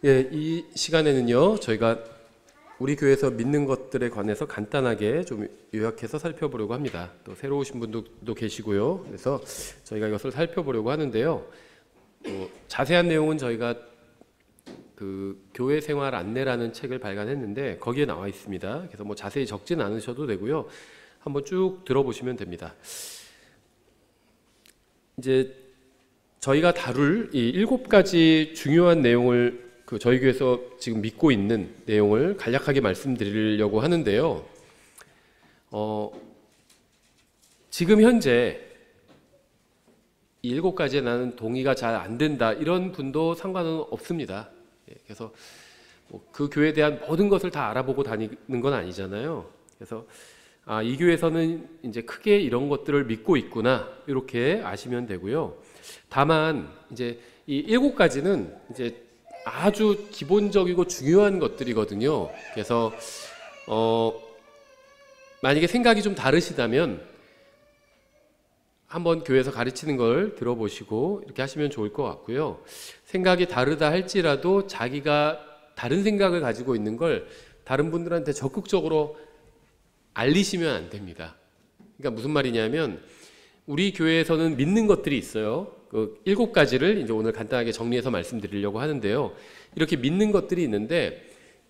예, 이 시간에는요, 저희가 우리 교회에서 믿는 것들에 관해서 간단하게 좀 요약해서 살펴보려고 합니다. 또 새로 오신 분들도 계시고요. 그래서 저희가 이것을 살펴보려고 하는데요. 자세한 내용은 저희가 그 교회 생활 안내라는 책을 발간했는데 거기에 나와 있습니다. 그래서 뭐 자세히 적진 않으셔도 되고요. 한번 쭉 들어보시면 됩니다. 이제 저희가 다룰 이 7가지 중요한 내용을 저희 교회에서 지금 믿고 있는 내용을 간략하게 말씀드리려고 하는데요. 지금 현재 이 7가지에 나는 동의가 잘 안 된다 이런 분도 상관은 없습니다. 그래서 그 교회에 대한 모든 것을 다 알아보고 다니는 건 아니잖아요. 그래서 이 교회에서는 이제 크게 이런 것들을 믿고 있구나 이렇게 아시면 되고요. 다만 이제 이 7가지는 이제 아주 기본적이고 중요한 것들이거든요. 그래서 만약에 생각이 좀 다르시다면 한번 교회에서 가르치는 걸 들어보시고 이렇게 하시면 좋을 것 같고요. 생각이 다르다 할지라도 자기가 다른 생각을 가지고 있는 걸 다른 분들한테 적극적으로 알리시면 안 됩니다. 그러니까 무슨 말이냐면 우리 교회에서는 믿는 것들이 있어요. 그 7가지를 이제 오늘 간단하게 정리해서 말씀드리려고 하는데요. 이렇게 믿는 것들이 있는데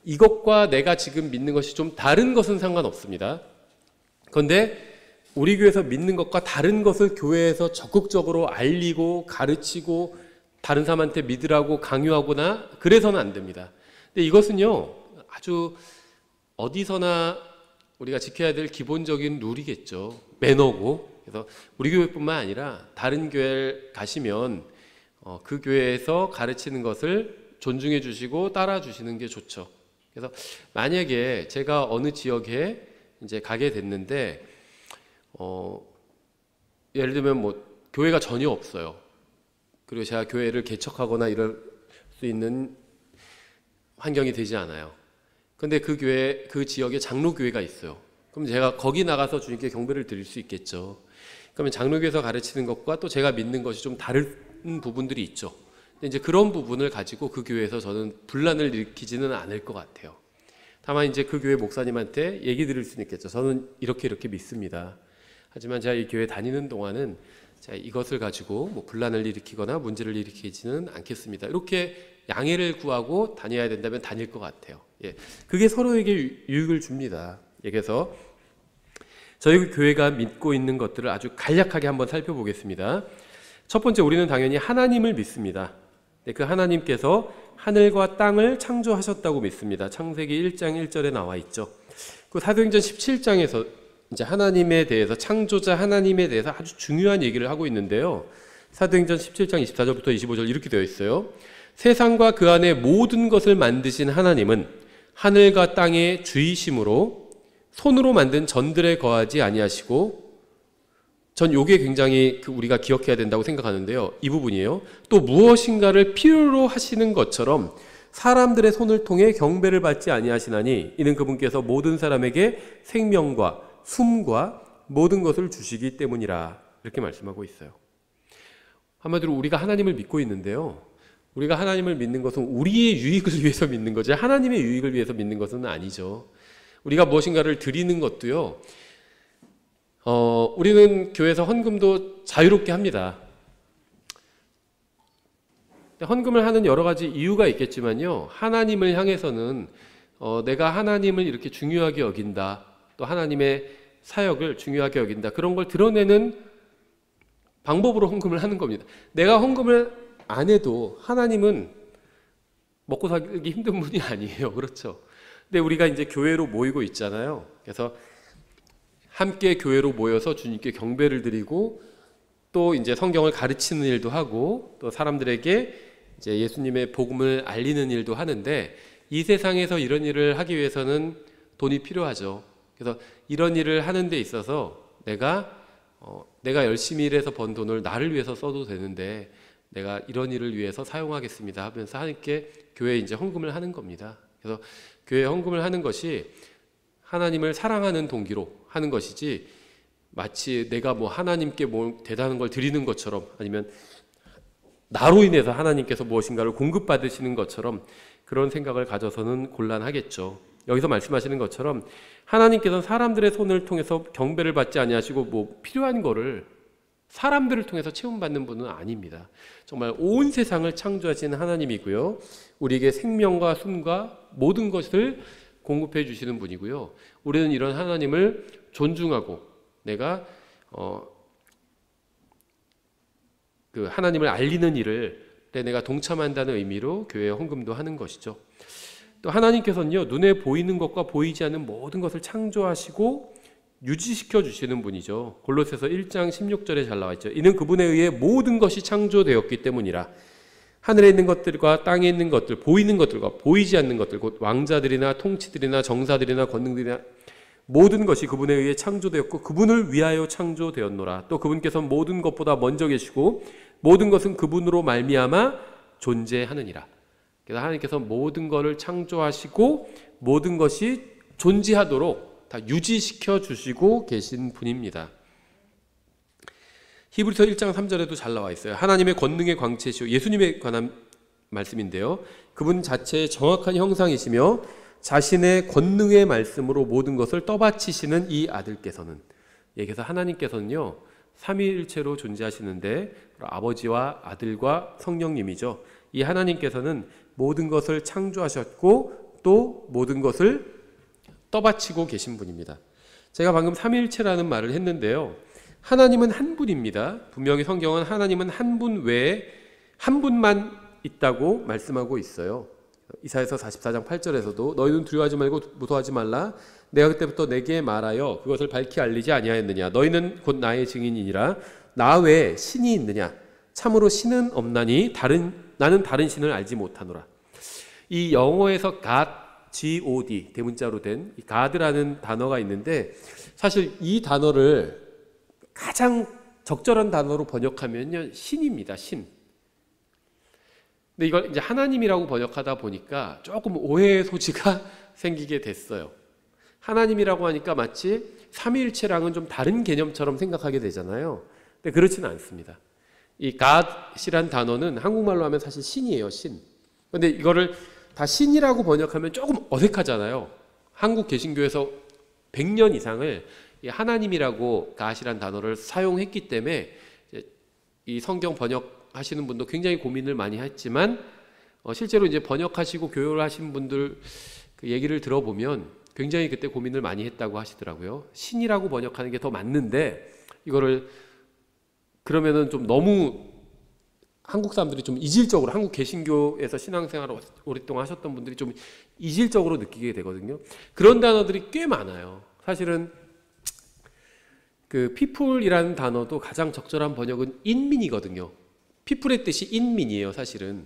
이것과 내가 지금 믿는 것이 좀 다른 것은 상관없습니다. 그런데 우리 교회에서 믿는 것과 다른 것을 교회에서 적극적으로 알리고 가르치고 다른 사람한테 믿으라고 강요하거나 그래서는 안 됩니다. 근데 이것은요, 아주 어디서나 우리가 지켜야 될 기본적인 룰이겠죠. 매너고. 그래서 우리 교회뿐만 아니라 다른 교회에 가시면 그 교회에서 가르치는 것을 존중해 주시고 따라 주시는 게 좋죠. 그래서 만약에 제가 어느 지역에 이제 가게 됐는데 예를 들면 뭐 교회가 전혀 없어요. 그리고 제가 교회를 개척하거나 이럴 수 있는 환경이 되지 않아요. 근데 그 교회, 그 지역에 장로교회가 있어요. 그럼 제가 거기 나가서 주님께 경배를 드릴 수 있겠죠. 그러면 장로교에서 가르치는 것과 또 제가 믿는 것이 좀 다른 부분들이 있죠. 근데 이제 그런 부분을 가지고 그 교회에서 저는 분란을 일으키지는 않을 것 같아요. 다만 이제 그 교회 목사님한테 얘기 드릴 수는 있겠죠. 저는 이렇게 믿습니다. 하지만 제가 이 교회 다니는 동안은 제가 이것을 가지고 뭐 분란을 일으키거나 문제를 일으키지는 않겠습니다. 이렇게 양해를 구하고 다녀야 된다면 다닐 것 같아요. 예, 그게 서로에게 유익을 줍니다. 그래서 저희 교회가 믿고 있는 것들을 아주 간략하게 한번 살펴보겠습니다. 첫 번째, 우리는 당연히 하나님을 믿습니다. 그 하나님께서 하늘과 땅을 창조하셨다고 믿습니다. 창세기 1장 1절에 나와 있죠. 그 사도행전 17장에서 이제 하나님에 대해서, 창조자 하나님에 대해서 아주 중요한 얘기를 하고 있는데요. 사도행전 17장 24절부터 25절 이렇게 되어 있어요. 세상과 그 안에 모든 것을 만드신 하나님은 하늘과 땅의 주이심으로 손으로 만든 전들에 거하지 아니하시고, 전 요게 굉장히 우리가 기억해야 된다고 생각하는데요. 이 부분이에요. 또 무엇인가를 필요로 하시는 것처럼 사람들의 손을 통해 경배를 받지 아니하시나니 이는 그분께서 모든 사람에게 생명과 숨과 모든 것을 주시기 때문이라. 이렇게 말씀하고 있어요. 한마디로 우리가 하나님을 믿고 있는데요. 우리가 하나님을 믿는 것은 우리의 유익을 위해서 믿는 거지 하나님의 유익을 위해서 믿는 것은 아니죠. 우리가 무엇인가를 드리는 것도요. 우리는 교회에서 헌금도 자유롭게 합니다. 헌금을 하는 여러 가지 이유가 있겠지만요. 하나님을 향해서는 내가 하나님을 이렇게 중요하게 여긴다. 또 하나님의 사역을 중요하게 여긴다. 그런 걸 드러내는 방법으로 헌금을 하는 겁니다. 내가 헌금을 안 해도 하나님은 먹고 살기 힘든 분이 아니에요. 그렇죠? 근데 우리가 이제 교회로 모이고 있잖아요. 그래서 함께 교회로 모여서 주님께 경배를 드리고 또 이제 성경을 가르치는 일도 하고 또 사람들에게 이제 예수님의 복음을 알리는 일도 하는데 이 세상에서 이런 일을 하기 위해서는 돈이 필요하죠. 그래서 이런 일을 하는 데 있어서 내가 열심히 일해서 번 돈을 나를 위해서 써도 되는데 내가 이런 일을 위해서 사용하겠습니다 하면서 함께 교회에 이제 헌금을 하는 겁니다. 그래서 교회에 헌금을 하는 것이 하나님을 사랑하는 동기로 하는 것이지 마치 내가 뭐 하나님께 뭐 대단한 걸 드리는 것처럼 아니면 나로 인해서 하나님께서 무엇인가를 공급받으시는 것처럼 그런 생각을 가져서는 곤란하겠죠. 여기서 말씀하시는 것처럼 하나님께서는 사람들의 손을 통해서 경배를 받지 아니하시고 뭐 필요한 거를 사람들을 통해서 채움받는 분은 아닙니다. 정말 온 세상을 창조하신 하나님이고요. 우리에게 생명과 숨과 모든 것을 공급해 주시는 분이고요. 우리는 이런 하나님을 존중하고 내가 그 하나님을 알리는 일을 내가 동참한다는 의미로 교회에 헌금도 하는 것이죠. 또 하나님께서는요, 눈에 보이는 것과 보이지 않는 모든 것을 창조하시고 유지시켜 주시는 분이죠. 골로새서 1장 16절에 잘 나와 있죠. 이는 그분에 의해 모든 것이 창조되었기 때문이라. 하늘에 있는 것들과 땅에 있는 것들, 보이는 것들과 보이지 않는 것들, 곧 왕자들이나 통치들이나 정사들이나 권능들이나 모든 것이 그분에 의해 창조되었고 그분을 위하여 창조되었노라. 또 그분께서는 모든 것보다 먼저 계시고 모든 것은 그분으로 말미암아 존재하느니라. 그래서 하나님께서 모든 것을 창조하시고 모든 것이 존재하도록 다 유지시켜 주시고 계신 분입니다. 히브리서 1장 3절에도 잘 나와 있어요. 하나님의 권능의 광채시오. 예수님에 관한 말씀인데요. 그분 자체의 정확한 형상이시며 자신의 권능의 말씀으로 모든 것을 떠받치시는 이 아들께서는, 그래서 하나님께서는요, 삼위일체로 존재하시는데 아버지와 아들과 성령님이죠. 이 하나님께서는 모든 것을 창조하셨고 또 모든 것을 떠받치고 계신 분입니다. 제가 방금 삼위일체라는 말을 했는데요, 하나님은 한 분입니다. 분명히 성경은 하나님은 한 분 외에 한 분만 있다고 말씀하고 있어요. 이사야서 44장 8절에서도 너희는 두려워하지 말고 무서워하지 말라. 내가 그때부터 내게 말하여 그것을 밝히 알리지 아니하였느냐. 너희는 곧 나의 증인이니라. 나 외에 신이 있느냐. 참으로 신은 없나니 나는 다른 신을 알지 못하노라. 이 영어에서 God, 대문자로 된 이 God라는 단어가 있는데, 사실 이 단어를 가장 적절한 단어로 번역하면요, 신입니다. 신. 근데 이걸 이제 하나님이라고 번역하다 보니까 조금 오해의 소지가 생기게 됐어요. 하나님이라고 하니까 마치 삼위일체랑은 좀 다른 개념처럼 생각하게 되잖아요. 근데 그렇지는 않습니다. 이 God이란 단어는 한국말로 하면 사실 신이에요, 신. 근데 이거를 다 신이라고 번역하면 조금 어색하잖아요. 한국 개신교에서 100년 이상을 이 하나님이라고 God이란 단어를 사용했기 때문에 이 성경 번역하시는 분도 굉장히 고민을 많이 했지만 실제로 이제 번역하시고 교육을 하신 분들 그 얘기를 들어보면 굉장히 그때 고민을 많이 했다고 하시더라고요. 신이라고 번역하는 게 더 맞는데 이거를 그러면은 좀 너무 한국 사람들이 좀 이질적으로, 한국 개신교에서 신앙생활을 오랫동안 하셨던 분들이 좀 이질적으로 느끼게 되거든요. 그런 단어들이 꽤 많아요. 사실은 그 people이라는 단어도 가장 적절한 번역은 인민이거든요. people의 뜻이 인민이에요. 사실은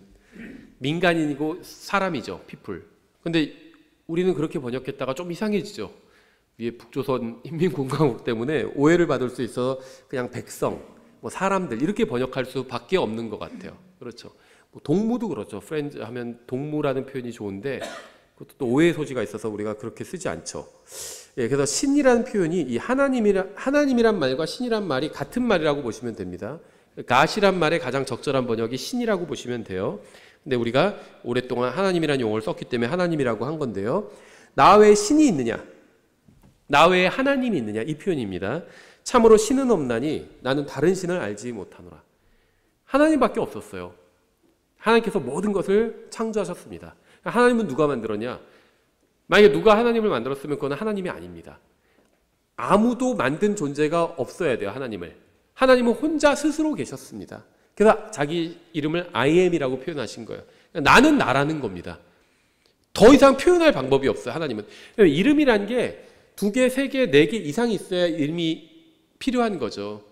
민간인이고 사람이죠, people. 근데 우리는 그렇게 번역했다가 좀 이상해지죠. 위에 북조선 인민공화국 때문에 오해를 받을 수 있어서 그냥 백성, 뭐 사람들 이렇게 번역할 수밖에 없는 것 같아요. 그렇죠. 뭐 동무도 그렇죠. 프렌즈 하면 동무라는 표현이 좋은데 그것도 또 오해의 소지가 있어서 우리가 그렇게 쓰지 않죠. 예, 그래서 신이라는 표현이 이 하나님이란 말과 신이란 말이 같은 말이라고 보시면 됩니다. God이란 말의 가장 적절한 번역이 신이라고 보시면 돼요. 근데 우리가 오랫동안 하나님이라는 용어를 썼기 때문에 하나님이라고 한 건데요. 나 외에 신이 있느냐? 나 외에 하나님이 있느냐? 이 표현입니다. 참으로 신은 없나니 나는 다른 신을 알지 못하노라. 하나님밖에 없었어요. 하나님께서 모든 것을 창조하셨습니다. 하나님은 누가 만들었냐? 만약에 누가 하나님을 만들었으면 그건 하나님이 아닙니다. 아무도 만든 존재가 없어야 돼요. 하나님은 혼자 스스로 계셨습니다. 그래서 자기 이름을 I am이라고 표현하신 거예요. 나는 나라는 겁니다. 더 이상 표현할 방법이 없어요. 하나님은. 이름이란 게 2개, 3개, 4개 이상이 있어야 이름이 필요한 거죠.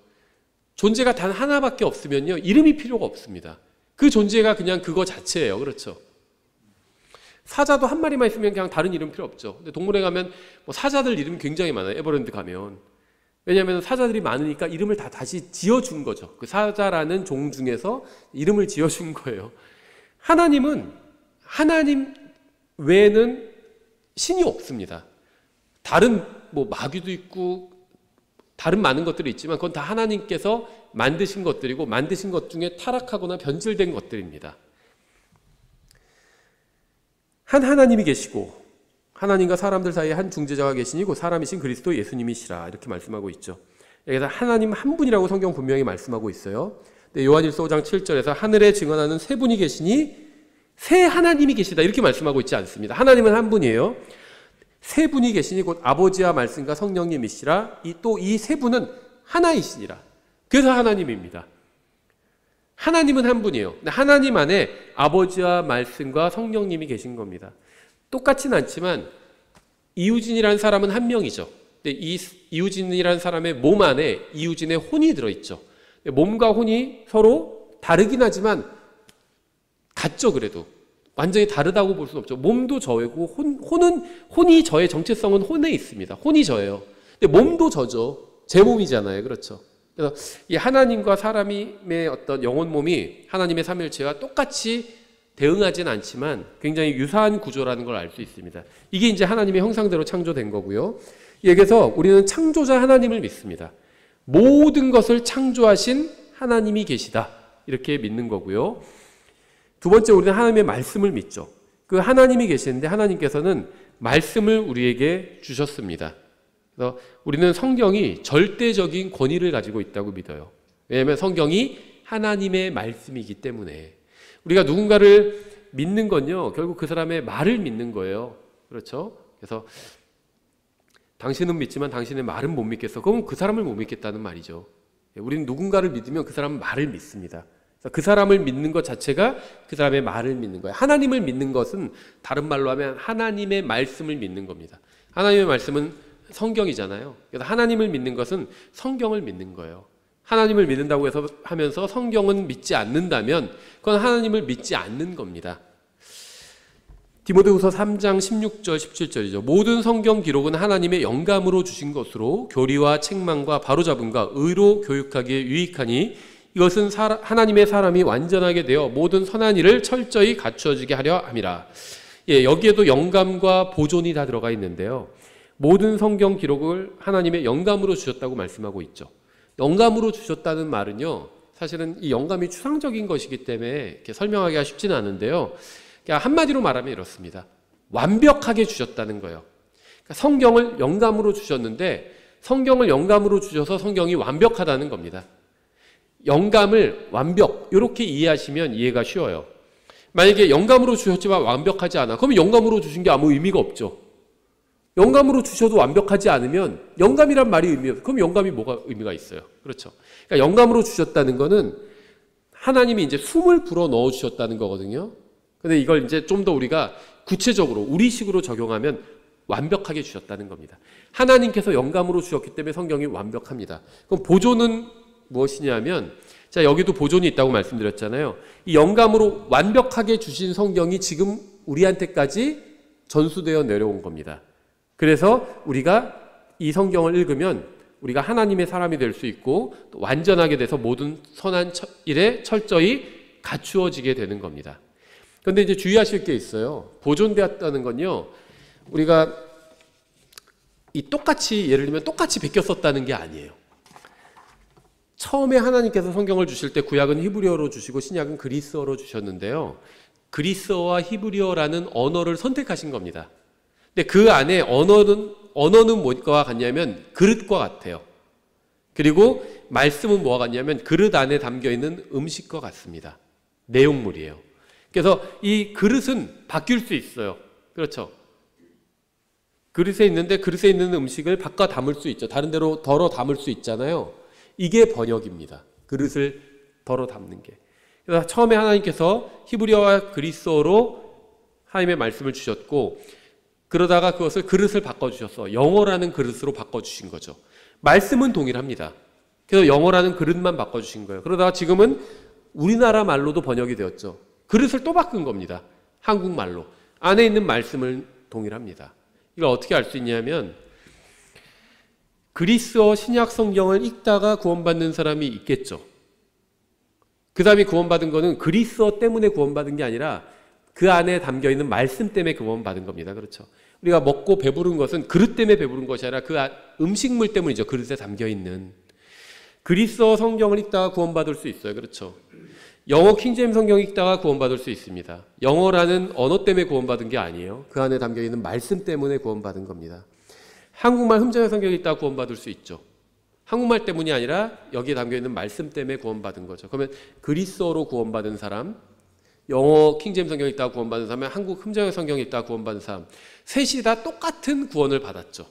존재가 단 하나밖에 없으면요, 이름이 필요가 없습니다. 그 존재가 그냥 그거 자체예요. 그렇죠? 사자도 한 마리만 있으면 그냥 다른 이름 필요 없죠. 근데 동물에 가면 뭐 사자들 이름이 굉장히 많아요. 에버랜드 가면. 왜냐하면 사자들이 많으니까 이름을 다 다시 지어준 거죠. 그 사자라는 종 중에서 이름을 지어준 거예요. 하나님 외에는 신이 없습니다. 다른 뭐 마귀도 있고 다른 많은 것들이 있지만 그건 다 하나님께서 만드신 것들이고 만드신 것 중에 타락하거나 변질된 것들입니다. 한 하나님이 계시고 하나님과 사람들 사이에 한 중재자가 계시니 곧 사람이신 그리스도 예수님이시라 이렇게 말씀하고 있죠. 여기서 하나님 한 분이라고 성경 분명히 말씀하고 있어요. 요한일서 5장 7절에서 하늘에 증언하는 세 분이 계시니 세 하나님이 계시다 이렇게 말씀하고 있지 않습니다. 하나님은 한 분이에요. 세 분이 계시니 곧 아버지와 말씀과 성령님이시라. 또 이 세 분은 하나이시니라. 그래서 하나님입니다. 하나님은 한 분이에요. 하나님 안에 아버지와 말씀과 성령님이 계신 겁니다. 똑같진 않지만 이우진이라는 사람은 한 명이죠. 근데 이 이우진이라는 사람의 몸 안에 이우진의 혼이 들어있죠. 몸과 혼이 서로 다르긴 하지만 같죠. 그래도 완전히 다르다고 볼 수는 없죠. 몸도 저이고 혼이 저의 정체성은 혼에 있습니다. 혼이 저예요. 근데 몸도 저죠. 제 몸이잖아요. 그렇죠. 그래서 이 하나님과 사람의 어떤 영혼 몸이 하나님의 삼위일체와 똑같이 대응하진 않지만 굉장히 유사한 구조라는 걸 알 수 있습니다. 이게 이제 하나님의 형상대로 창조된 거고요. 여기서 우리는 창조자 하나님을 믿습니다. 모든 것을 창조하신 하나님이 계시다 이렇게 믿는 거고요. 두 번째, 우리는 하나님의 말씀을 믿죠. 그 하나님이 계시는데 하나님께서는 말씀을 우리에게 주셨습니다. 그래서 우리는 성경이 절대적인 권위를 가지고 있다고 믿어요. 왜냐하면 성경이 하나님의 말씀이기 때문에. 우리가 누군가를 믿는 건요, 결국 그 사람의 말을 믿는 거예요. 그렇죠? 그래서 당신은 믿지만 당신의 말은 못 믿겠어. 그럼 그 사람을 못 믿겠다는 말이죠. 우리는 누군가를 믿으면 그 사람 말을 믿습니다. 그 사람을 믿는 것 자체가 그 사람의 말을 믿는 거예요. 하나님을 믿는 것은 다른 말로 하면 하나님의 말씀을 믿는 겁니다. 하나님의 말씀은 성경이잖아요. 그래서 하나님을 믿는 것은 성경을 믿는 거예요. 하나님을 믿는다고 해서 하면서 성경은 믿지 않는다면 그건 하나님을 믿지 않는 겁니다. 디모데후서 3장 16절 17절이죠. 모든 성경 기록은 하나님의 영감으로 주신 것으로 교리와 책망과 바로잡음과 의로 교육하기에 유익하니 이것은 하나님의 사람이 완전하게 되어 모든 선한 일을 철저히 갖추어지게 하려 함이라. 여기에도 영감과 보존이 다 들어가 있는데요. 모든 성경 기록을 하나님의 영감으로 주셨다고 말씀하고 있죠. 영감으로 주셨다는 말은요, 사실은 이 영감이 추상적인 것이기 때문에 이렇게 설명하기가 쉽지는 않은데요. 그냥 한마디로 말하면 이렇습니다. 완벽하게 주셨다는 거예요. 그러니까 성경을 영감으로 주셨는데 성경을 영감으로 주셔서 성경이 완벽하다는 겁니다. 영감을 완벽 이렇게 이해하시면 이해가 쉬워요. 만약에 영감으로 주셨지만 완벽하지 않아, 그러면 영감으로 주신 게 아무 의미가 없죠. 영감으로 주셔도 완벽하지 않으면 영감이란 말이 의미 없어요. 그럼 영감이 뭐가 의미가 있어요? 그렇죠. 그러니까 영감으로 주셨다는 거는 하나님이 이제 숨을 불어 넣어 주셨다는 거거든요. 근데 이걸 이제 좀 더 우리가 구체적으로 우리식으로 적용하면 완벽하게 주셨다는 겁니다. 하나님께서 영감으로 주셨기 때문에 성경이 완벽합니다. 그럼 보존은 무엇이냐면, 자, 여기도 보존이 있다고 말씀드렸잖아요. 이 영감으로 완벽하게 주신 성경이 지금 우리한테까지 전수되어 내려온 겁니다. 그래서 우리가 이 성경을 읽으면 우리가 하나님의 사람이 될 수 있고 또 완전하게 돼서 모든 선한 일에 철저히 갖추어지게 되는 겁니다. 그런데 이제 주의하실 게 있어요. 보존되었다는 건요, 우리가 똑같이, 예를 들면 똑같이 베껴 썼다는 게 아니에요. 처음에 하나님께서 성경을 주실 때 구약은 히브리어로 주시고 신약은 그리스어로 주셨는데요. 그리스어와 히브리어라는 언어를 선택하신 겁니다. 근데 그 안에 언어는 뭐와 같냐면 그릇과 같아요. 그리고 말씀은 뭐와 같냐면 그릇 안에 담겨있는 음식과 같습니다. 내용물이에요. 그래서 이 그릇은 바뀔 수 있어요. 그렇죠. 그릇에 있는데 그릇에 있는 음식을 바꿔 담을 수 있죠. 다른 데로 덜어 담을 수 있잖아요. 이게 번역입니다. 그릇을 덜어 담는 게. 그래서 처음에 하나님께서 히브리어와 그리스어로 하나님의 말씀을 주셨고, 그러다가 그것을 그릇을 바꿔주셔서 영어라는 그릇으로 바꿔주신 거죠. 말씀은 동일합니다. 그래서 영어라는 그릇만 바꿔주신 거예요. 그러다가 지금은 우리나라 말로도 번역이 되었죠. 그릇을 또 바꾼 겁니다. 한국말로. 안에 있는 말씀은 동일합니다. 이걸 어떻게 알 수 있냐면, 그리스어 신약 성경을 읽다가 구원받는 사람이 있겠죠. 그 사람이 구원받은 거는 그리스어 때문에 구원받은 게 아니라 그 안에 담겨있는 말씀 때문에 구원받은 겁니다. 그렇죠. 우리가 먹고 배부른 것은 그릇 때문에 배부른 것이 아니라 그 음식물 때문이죠. 그릇에 담겨있는. 그리스어 성경을 읽다가 구원받을 수 있어요. 그렇죠. 영어 킹제임스 성경 읽다가 구원받을 수 있습니다. 영어라는 언어 때문에 구원받은 게 아니에요. 그 안에 담겨있는 말씀 때문에 구원받은 겁니다. 한국말 흠정의 성경 읽다가 구원받을 수 있죠. 한국말 때문이 아니라 여기에 담겨있는 말씀 때문에 구원받은 거죠. 그러면 그리스어로 구원받은 사람, 영어 킹제임스 성경 읽다가 구원받은 사람, 한국 흠정의 성경 읽다가 구원받은 사람, 셋이 다 똑같은 구원을 받았죠.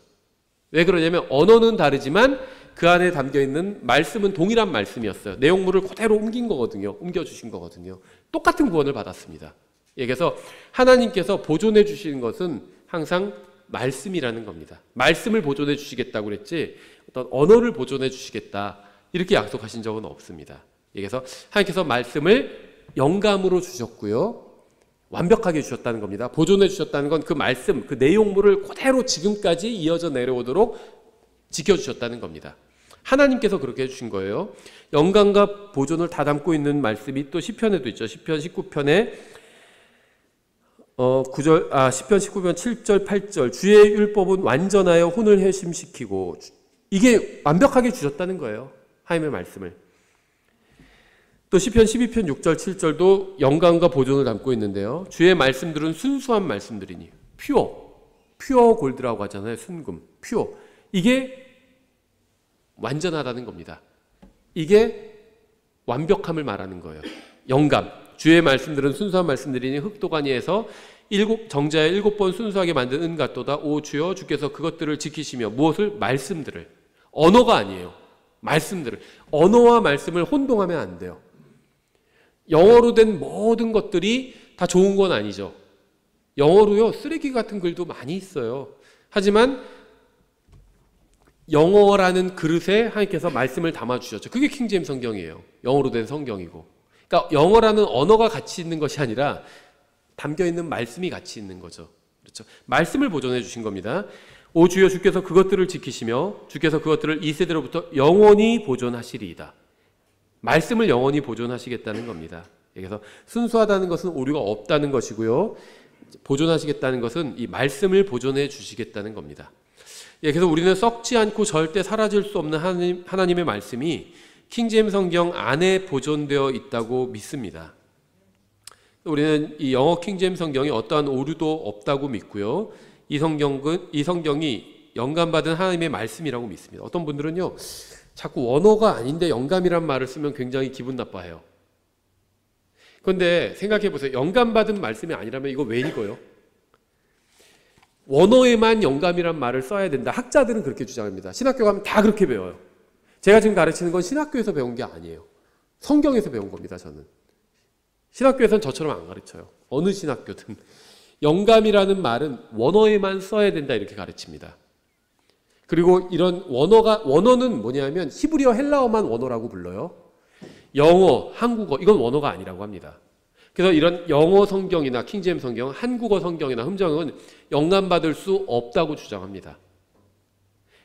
왜 그러냐면 언어는 다르지만 그 안에 담겨있는 말씀은 동일한 말씀이었어요. 내용물을 그대로 옮긴 거거든요. 옮겨주신 거거든요. 똑같은 구원을 받았습니다. 그래서 하나님께서 보존해 주시는 것은 항상 말씀이라는 겁니다. 말씀을 보존해 주시겠다고 그랬지 어떤 언어를 보존해 주시겠다 이렇게 약속하신 적은 없습니다. 그래서 하나님께서 말씀을 영감으로 주셨고요. 완벽하게 주셨다는 겁니다. 보존해 주셨다는 건 그 말씀, 그 내용물을 그대로 지금까지 이어져 내려오도록 지켜주셨다는 겁니다. 하나님께서 그렇게 해주신 거예요. 영감과 보존을 다 담고 있는 말씀이 또 시편에도 있죠. 시편 19편에 10편 19편 7절 8절 주의 율법은 완전하여 혼을 회심시키고 이게 완벽하게 주셨다는 거예요. 하나님의 말씀을. 또 시편 12편 6절 7절도 영감과 보존을 담고 있는데요. 주의 말씀들은 순수한 말씀들이니 퓨어 골드라고 하잖아요. 순금, 퓨어. 이게 완전하다는 겁니다. 이게 완벽함을 말하는 거예요. 영감. 주의 말씀들은 순수한 말씀들이니 흑도가니에서 정자에 7번 순수하게 만든 은 같도다. 오 주여 주께서 그것들을 지키시며 무엇을? 말씀들을. 언어가 아니에요. 말씀들을. 언어와 말씀을 혼동하면 안 돼요. 영어로 된 모든 것들이 다 좋은 건 아니죠. 영어로요 쓰레기 같은 글도 많이 있어요. 하지만 영어라는 그릇에 하나님께서 말씀을 담아주셨죠. 그게 킹제임스 성경이에요. 영어로 된 성경이고. 그러니까 영어라는 언어가 가치 있는 것이 아니라 담겨있는 말씀이 가치 있는 거죠. 그렇죠? 말씀을 보존해 주신 겁니다. 오 주여 주께서 그것들을 지키시며 주께서 그것들을 이 세대로부터 영원히 보존하시리이다. 말씀을 영원히 보존하시겠다는 겁니다. 그래서 순수하다는 것은 오류가 없다는 것이고요. 보존하시겠다는 것은 이 말씀을 보존해 주시겠다는 겁니다. 그래서 우리는 썩지 않고 절대 사라질 수 없는 하나님의 말씀이 킹제임스 성경 안에 보존되어 있다고 믿습니다. 우리는 이 영어 킹제임스 성경이 어떠한 오류도 없다고 믿고요. 이 성경이 영감받은 하나님의 말씀이라고 믿습니다. 어떤 분들은요, 자꾸 원어가 아닌데 영감이란 말을 쓰면 굉장히 기분 나빠해요. 그런데 생각해 보세요. 영감받은 말씀이 아니라면 이거 왜 읽어요? 원어에만 영감이란 말을 써야 된다. 학자들은 그렇게 주장합니다. 신학교 가면 다 그렇게 배워요. 제가 지금 가르치는 건 신학교에서 배운 게 아니에요. 성경에서 배운 겁니다, 저는. 신학교에서는 저처럼 안 가르쳐요. 어느 신학교든. 영감이라는 말은 원어에만 써야 된다 이렇게 가르칩니다. 그리고 이런 원어는 뭐냐면 히브리어 헬라어만 원어라고 불러요. 영어, 한국어 이건 원어가 아니라고 합니다. 그래서 이런 영어 성경이나 킹제임스 성경, 한국어 성경이나 흠정은 영감받을 수 없다고 주장합니다.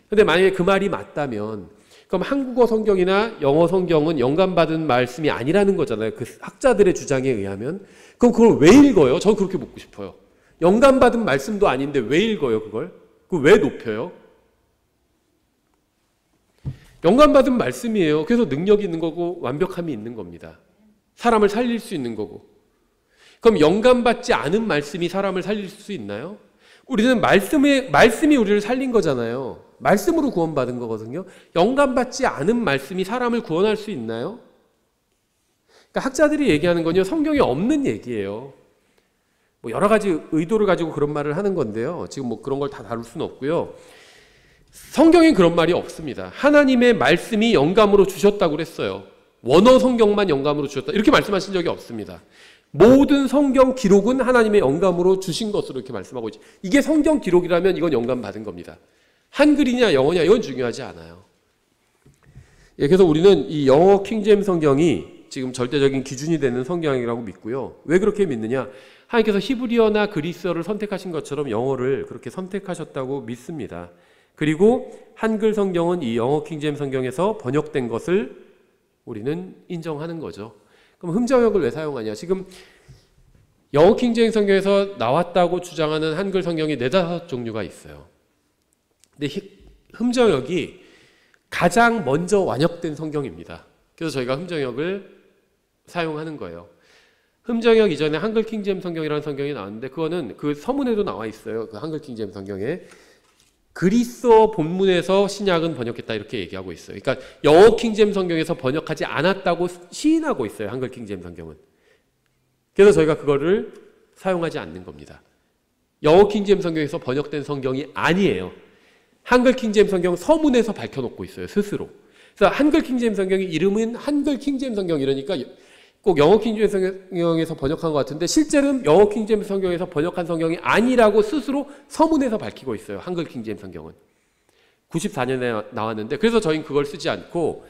그런데 만약에 그 말이 맞다면 그럼 한국어 성경이나 영어 성경은 영감받은 말씀이 아니라는 거잖아요. 그 학자들의 주장에 의하면. 그럼 그걸 왜 읽어요? 저는 그렇게 묻고 싶어요. 영감받은 말씀도 아닌데 왜 읽어요, 그걸? 그걸 왜 높여요? 영감받은 말씀이에요. 그래서 능력이 있는 거고 완벽함이 있는 겁니다. 사람을 살릴 수 있는 거고. 그럼 영감받지 않은 말씀이 사람을 살릴 수 있나요? 우리는 말씀이 우리를 살린 거잖아요. 말씀으로 구원받은 거거든요. 영감받지 않은 말씀이 사람을 구원할 수 있나요? 그러니까 학자들이 얘기하는 건요, 성경에 없는 얘기예요. 뭐 여러 가지 의도를 가지고 그런 말을 하는 건데요. 지금 뭐 그런 걸 다 다룰 수는 없고요. 성경엔 그런 말이 없습니다. 하나님의 말씀이 영감으로 주셨다고 그랬어요. 원어 성경만 영감으로 주셨다. 이렇게 말씀하신 적이 없습니다. 모든 성경 기록은 하나님의 영감으로 주신 것으로 이렇게 말씀하고 있죠. 이게 성경 기록이라면 이건 영감 받은 겁니다. 한글이냐 영어냐 이건 중요하지 않아요. 그래서 우리는 이 영어 킹제임스 성경이 지금 절대적인 기준이 되는 성경이라고 믿고요. 왜 그렇게 믿느냐? 하나님께서 히브리어나 그리스어를 선택하신 것처럼 영어를 그렇게 선택하셨다고 믿습니다. 그리고 한글 성경은 이 영어 킹제임스 성경에서 번역된 것을 우리는 인정하는 거죠. 그럼 흠정역을 왜 사용하냐? 지금 영어 킹제임스 성경에서 나왔다고 주장하는 한글 성경이 4-5종류가 있어요. 근데 흠정역이 가장 먼저 완역된 성경입니다. 그래서 저희가 흠정역을 사용하는 거예요. 흠정역 이전에 한글 킹제임스 성경이라는 성경이 나왔는데 그거는 그 서문에도 나와 있어요. 그 한글 킹제임스 성경에 그리스어 본문에서 신약은 번역했다 이렇게 얘기하고 있어요. 그러니까 영어 킹제임스 성경에서 번역하지 않았다고 시인하고 있어요. 한글 킹제임스 성경은. 그래서 저희가 그거를 사용하지 않는 겁니다. 영어 킹제임스 성경에서 번역된 성경이 아니에요. 한글 킹제임스 성경 서문에서 밝혀놓고 있어요. 스스로. 그래서 한글 킹제임스 성경의 이름은 한글 킹제임스 성경 이러니까 꼭 영어 킹제임스 성경에서 번역한 것 같은데 실제로는 영어 킹제임스 성경에서 번역한 성경이 아니라고 스스로 서문에서 밝히고 있어요. 한글 킹제임스 성경은. 94년에 나왔는데 그래서 저희는 그걸 쓰지 않고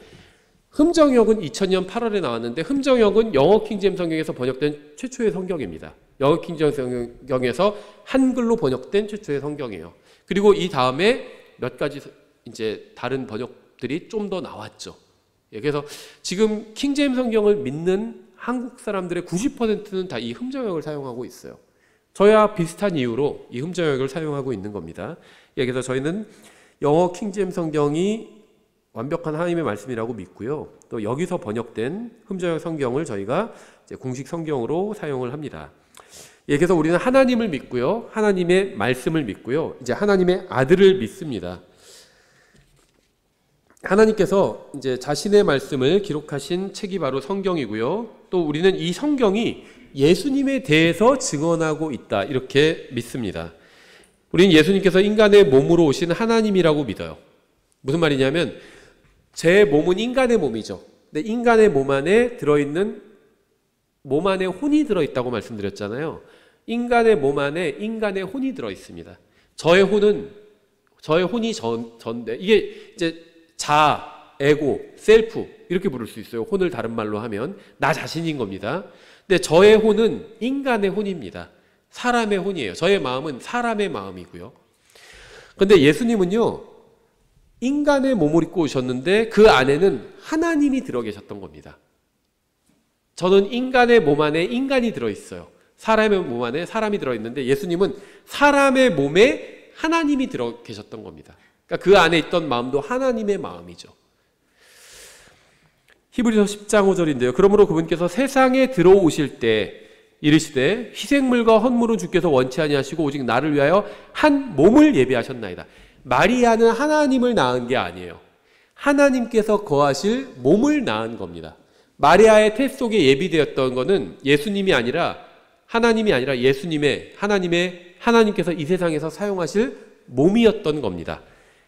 흠정역은 2000년 8월에 나왔는데 흠정역은 영어 킹제임스 성경에서 번역된 최초의 성경입니다. 영어 킹제임스 성경에서 한글로 번역된 최초의 성경이에요. 그리고 이 다음에 몇 가지 이제 다른 번역들이 좀 더 나왔죠. 그래서 지금 킹제임스 성경을 믿는 한국 사람들의 90%는 다 이 흠정역을 사용하고 있어요. 저야 비슷한 이유로 이 흠정역을 사용하고 있는 겁니다. 그래서 저희는 영어 킹제임스 성경이 완벽한 하나님의 말씀이라고 믿고요. 또 여기서 번역된 흠정역 성경을 저희가 이제 공식 성경으로 사용을 합니다. 그래서 우리는 하나님을 믿고요. 하나님의 말씀을 믿고요. 이제 하나님의 아들을 믿습니다. 하나님께서 이제 자신의 말씀을 기록하신 책이 바로 성경이고요. 또 우리는 이 성경이 예수님에 대해서 증언하고 있다. 이렇게 믿습니다. 우리는 예수님께서 인간의 몸으로 오신 하나님이라고 믿어요. 무슨 말이냐면 제 몸은 인간의 몸이죠. 근데 인간의 몸 안에 들어있는 몸 안에 혼이 들어있다고 말씀드렸잖아요. 인간의 몸 안에 인간의 혼이 들어있습니다. 저의 혼이 전데 이게 이제 자, 에고, 셀프 이렇게 부를 수 있어요. 혼을 다른 말로 하면 나 자신인 겁니다. 근데 저의 혼은 인간의 혼입니다. 사람의 혼이에요. 저의 마음은 사람의 마음이고요. 그런데 예수님은요. 인간의 몸을 입고 오셨는데 그 안에는 하나님이 들어 계셨던 겁니다. 저는 인간의 몸 안에 인간이 들어있어요. 사람의 몸 안에 사람이 들어있는데 예수님은 사람의 몸에 하나님이 들어 계셨던 겁니다. 그러니까 그 안에 있던 마음도 하나님의 마음이죠. 히브리서 10장 5절인데요. 그러므로 그분께서 세상에 들어오실 때 이르시되 희생물과 헌물은 주께서 원치 아니하시고 오직 나를 위하여 한 몸을 예비하셨나이다. 마리아는 하나님을 낳은 게 아니에요. 하나님께서 거하실 몸을 낳은 겁니다. 마리아의 태 속에 예비되었던 것은 예수님이 아니라 하나님이 아니라 하나님께서 이 세상에서 사용하실 몸이었던 겁니다.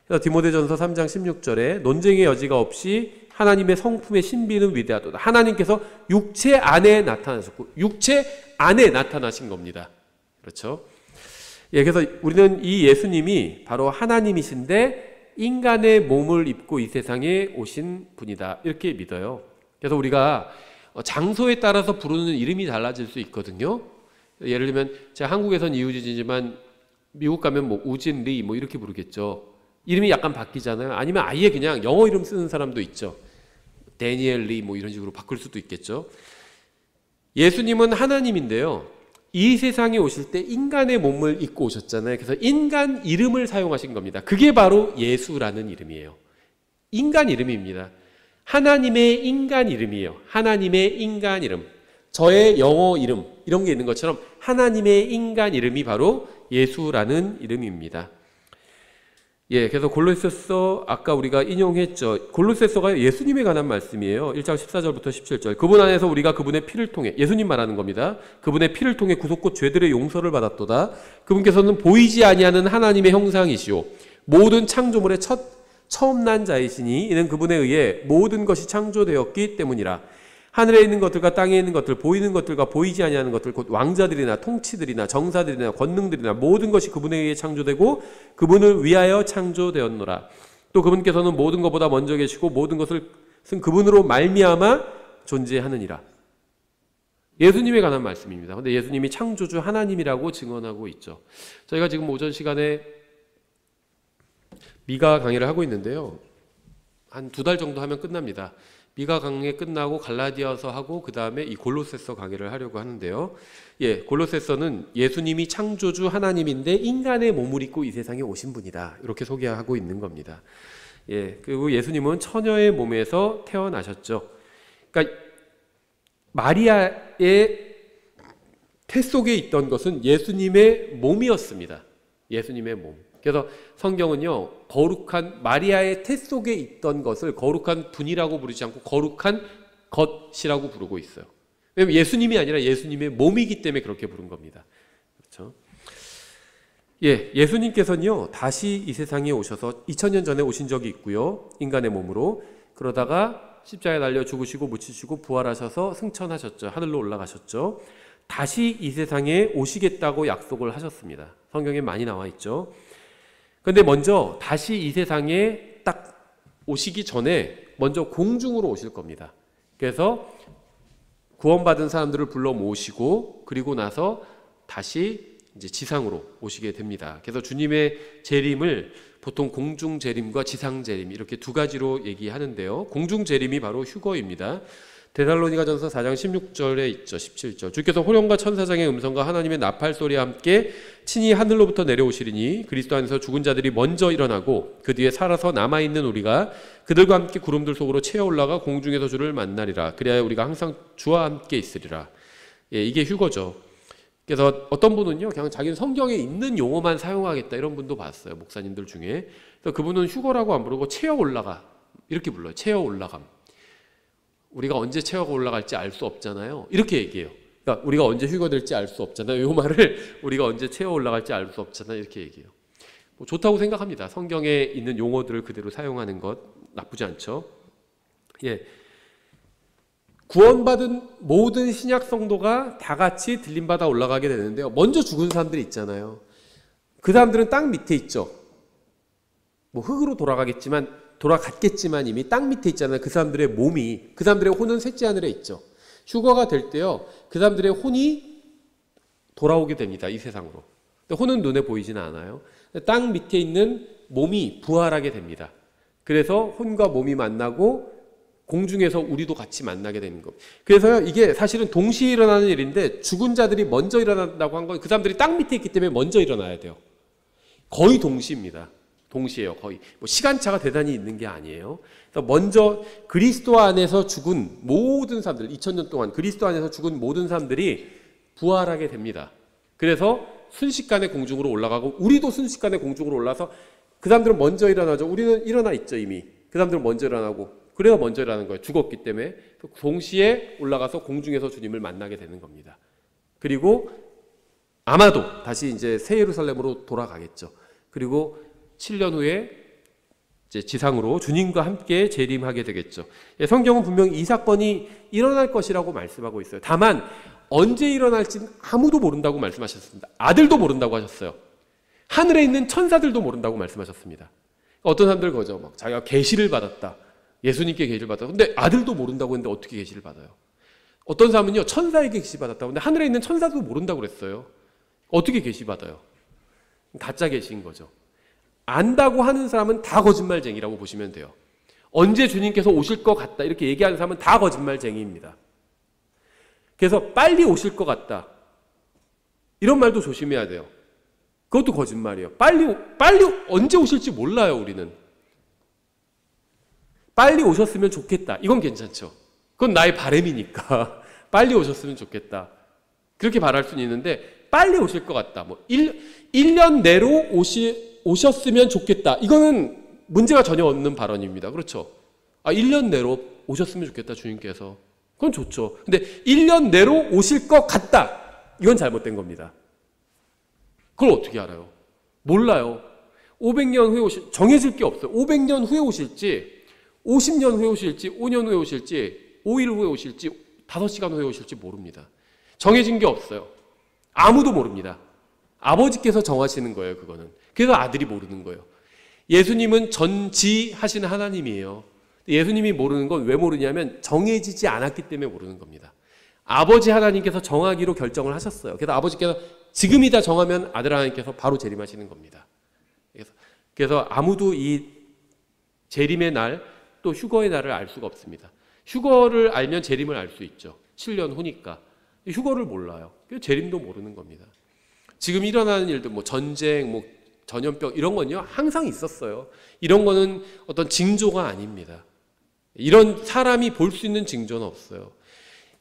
그래서 디모데전서 3장 16절에 논쟁의 여지가 없이 하나님의 성품의 신비는 위대하도다. 하나님께서 육체 안에 나타나셨고 육체 안에 나타나신 겁니다. 그렇죠? 그래서 우리는 이 예수님이 바로 하나님이신데 인간의 몸을 입고 이 세상에 오신 분이다. 이렇게 믿어요. 그래서 우리가 장소에 따라서 부르는 이름이 달라질 수 있거든요. 예를 들면 제가 한국에선 이우진이지만 미국 가면 뭐 우진 리 뭐 이렇게 부르겠죠. 이름이 약간 바뀌잖아요. 아니면 아예 그냥 영어 이름 쓰는 사람도 있죠. 데니엘 리 뭐 이런 식으로 바꿀 수도 있겠죠. 예수님은 하나님인데요. 이 세상에 오실 때 인간의 몸을 입고 오셨잖아요. 그래서 인간 이름을 사용하신 겁니다. 그게 바로 예수라는 이름이에요. 인간 이름입니다. 하나님의 인간 이름이에요. 하나님의 인간 이름. 저의 영어 이름 이런 게 있는 것처럼 하나님의 인간 이름이 바로 예수라는 이름입니다. 그래서 골로새서 아까 우리가 인용했죠. 골로새서가 예수님에 관한 말씀이에요. 1장 14절부터 17절. 그분 안에서 우리가 그분의 피를 통해 예수님 말하는 겁니다. 그분의 피를 통해 구속고 죄들의 용서를 받았도다. 그분께서는 보이지 아니하는 하나님의 형상이시오. 모든 창조물의 처음 난 자이시니 이는 그분에 의해 모든 것이 창조되었기 때문이라. 하늘에 있는 것들과 땅에 있는 것들, 보이는 것들과 보이지 아니하는 것들, 곧 왕자들이나 통치들이나 정사들이나 권능들이나 모든 것이 그분에 의해 창조되고 그분을 위하여 창조되었노라. 또 그분께서는 모든 것보다 먼저 계시고 모든 것을 그분으로 말미암아 존재하느니라. 예수님에 관한 말씀입니다. 그런데 예수님이 창조주 하나님이라고 증언하고 있죠. 저희가 지금 오전 시간에 미가 강의를 하고 있는데요. 한 2달 정도 하면 끝납니다. 미가 강의 끝나고 갈라디아서 하고 그 다음에 이 골로새서 강의를 하려고 하는데요. 골로새서는 예수님이 창조주 하나님인데 인간의 몸을 입고 이 세상에 오신 분이다. 이렇게 소개하고 있는 겁니다. 그리고 예수님은 처녀의 몸에서 태어나셨죠. 그러니까 마리아의 태 속에 있던 것은 예수님의 몸이었습니다. 예수님의 몸. 그래서 성경은요, 거룩한 마리아의 태 속에 있던 것을 거룩한 분이라고 부르지 않고 거룩한 것이라고 부르고 있어요. 왜냐하면 예수님이 아니라 예수님의 몸이기 때문에 그렇게 부른 겁니다. 그렇죠? 예수님께서는요, 다시 이 세상에 오셔서 2000년 전에 오신 적이 있고요, 인간의 몸으로. 그러다가 십자가에 달려 죽으시고 묻히시고 부활하셔서 승천하셨죠. 하늘로 올라가셨죠. 다시 이 세상에 오시겠다고 약속을 하셨습니다. 성경에 많이 나와 있죠. 그런데 먼저 다시 이 세상에 딱 오시기 전에 먼저 공중으로 오실 겁니다. 그래서 구원받은 사람들을 불러 모시고 그리고 나서 다시 이제 지상으로 오시게 됩니다. 그래서 주님의 재림을 보통 공중 재림과 지상 재림 이렇게 두 가지로 얘기하는데요. 공중 재림이 바로 휴거입니다. 데살로니가전서 4장 16절에 있죠. 17절. 주께서 호령과 천사장의 음성과 하나님의 나팔 소리와 함께 친히 하늘로부터 내려오시리니 그리스도 안에서 죽은 자들이 먼저 일어나고 그 뒤에 살아서 남아있는 우리가 그들과 함께 구름들 속으로 채어 올라가 공중에서 주를 만나리라. 그리하여 우리가 항상 주와 함께 있으리라. 이게 휴거죠. 그래서 어떤 분은요, 그냥 자기는 성경에 있는 용어만 사용하겠다 이런 분도 봤어요. 목사님들 중에. 그래서 그분은 휴거라고 안 부르고 채어 올라가 이렇게 불러요. 채어 올라감. 우리가 언제 채어가 올라갈지 알 수 없잖아요. 이렇게 얘기해요. 그러니까 우리가 언제 휴거될지 알 수 없잖아요. 이 말을 우리가 언제 채어 올라갈지 알 수 없잖아요. 이렇게 얘기해요. 뭐 좋다고 생각합니다. 성경에 있는 용어들을 그대로 사용하는 것 나쁘지 않죠. 구원받은 모든 신약 성도가 다 같이 들림받아 올라가게 되는데요. 먼저 죽은 사람들이 있잖아요. 그 사람들은 땅 밑에 있죠. 뭐 흙으로 돌아갔겠지만 이미 땅 밑에 있잖아요. 그 사람들의 몸이, 그 사람들의 혼은 셋째 하늘에 있죠. 휴거가 될 때요, 그 사람들의 혼이 돌아오게 됩니다. 이 세상으로. 근데 혼은 눈에 보이지는 않아요. 땅 밑에 있는 몸이 부활하게 됩니다. 그래서 혼과 몸이 만나고 공중에서 우리도 같이 만나게 되는 것. 그래서요, 이게 사실은 동시에 일어나는 일인데 죽은 자들이 먼저 일어난다고 한 건 그 사람들이 땅 밑에 있기 때문에 먼저 일어나야 돼요. 거의 동시입니다. 동시에요. 거의 뭐 시간차가 대단히 있는 게 아니에요. 그래서 먼저 그리스도 안에서 죽은 모든 사람들, 2000년 동안 그리스도 안에서 죽은 모든 사람들이 부활하게 됩니다. 그래서 순식간에 공중으로 올라가고 우리도 순식간에 공중으로 올라서 그 사람들은 먼저 일어나죠. 우리는 일어나 있죠 이미. 그 사람들은 먼저 일어나고 그래서 먼저 일어나는 거예요. 죽었기 때문에. 동시에 올라가서 공중에서 주님을 만나게 되는 겁니다. 그리고 아마도 다시 이제 새 예루살렘으로 돌아가겠죠. 그리고 7년 후에 이제 지상으로 주님과 함께 재림하게 되겠죠. 성경은 분명히 이 사건이 일어날 것이라고 말씀하고 있어요. 다만 언제 일어날지는 아무도 모른다고 말씀하셨습니다. 아들도 모른다고 하셨어요. 하늘에 있는 천사들도 모른다고 말씀하셨습니다. 어떤 사람들 거죠. 막 자기가 계시를 받았다. 예수님께 계시를 받았다. 근데 아들도 모른다고 했는데 어떻게 계시를 받아요? 어떤 사람은요, 천사에게 계시 받았다고. 근데 하늘에 있는 천사도 모른다고 그랬어요. 어떻게 계시 받아요? 가짜 계시인 거죠. 안다고 하는 사람은 다 거짓말쟁이라고 보시면 돼요. 언제 주님께서 오실 것 같다 이렇게 얘기하는 사람은 다 거짓말쟁이입니다. 그래서 빨리 오실 것 같다 이런 말도 조심해야 돼요. 그것도 거짓말이에요. 빨리 언제 오실지 몰라요. 우리는 빨리 오셨으면 좋겠다 이건 괜찮죠. 그건 나의 바람이니까 빨리 오셨으면 좋겠다 그렇게 바랄 수는 있는데, 빨리 오실 것 같다, 뭐 1년 내로 오셨으면 좋겠다, 이거는 문제가 전혀 없는 발언입니다. 그렇죠? 1년 내로 오셨으면 좋겠다 주님께서, 그건 좋죠. 근데 1년 내로 오실 것 같다, 이건 잘못된 겁니다. 그걸 어떻게 알아요? 몰라요. 500년 후에 정해질 게 없어요. 500년 후에 오실지 50년 후에 오실지 5년 후에 오실지 5일 후에 오실지 5시간 후에 오실지 모릅니다. 정해진 게 없어요. 아무도 모릅니다. 아버지께서 정하시는 거예요. 그거는. 그래서 아들이 모르는 거예요. 예수님은 전지하시는 하나님이에요. 예수님이 모르는 건 왜 모르냐면 정해지지 않았기 때문에 모르는 겁니다. 아버지 하나님께서 정하기로 결정을 하셨어요. 그래서 아버지께서 지금이다 정하면 아들 하나님께서 바로 재림하시는 겁니다. 그래서 아무도 이 재림의 날 또 휴거의 날을 알 수가 없습니다. 휴거를 알면 재림을 알 수 있죠. 7년 후니까. 휴거를 몰라요. 그래서 재림도 모르는 겁니다. 지금 일어나는 일들, 뭐 전쟁, 뭐 전염병 이런 건요 항상 있었어요. 이런 거는 어떤 징조가 아닙니다. 이런 사람이 볼 수 있는 징조는 없어요.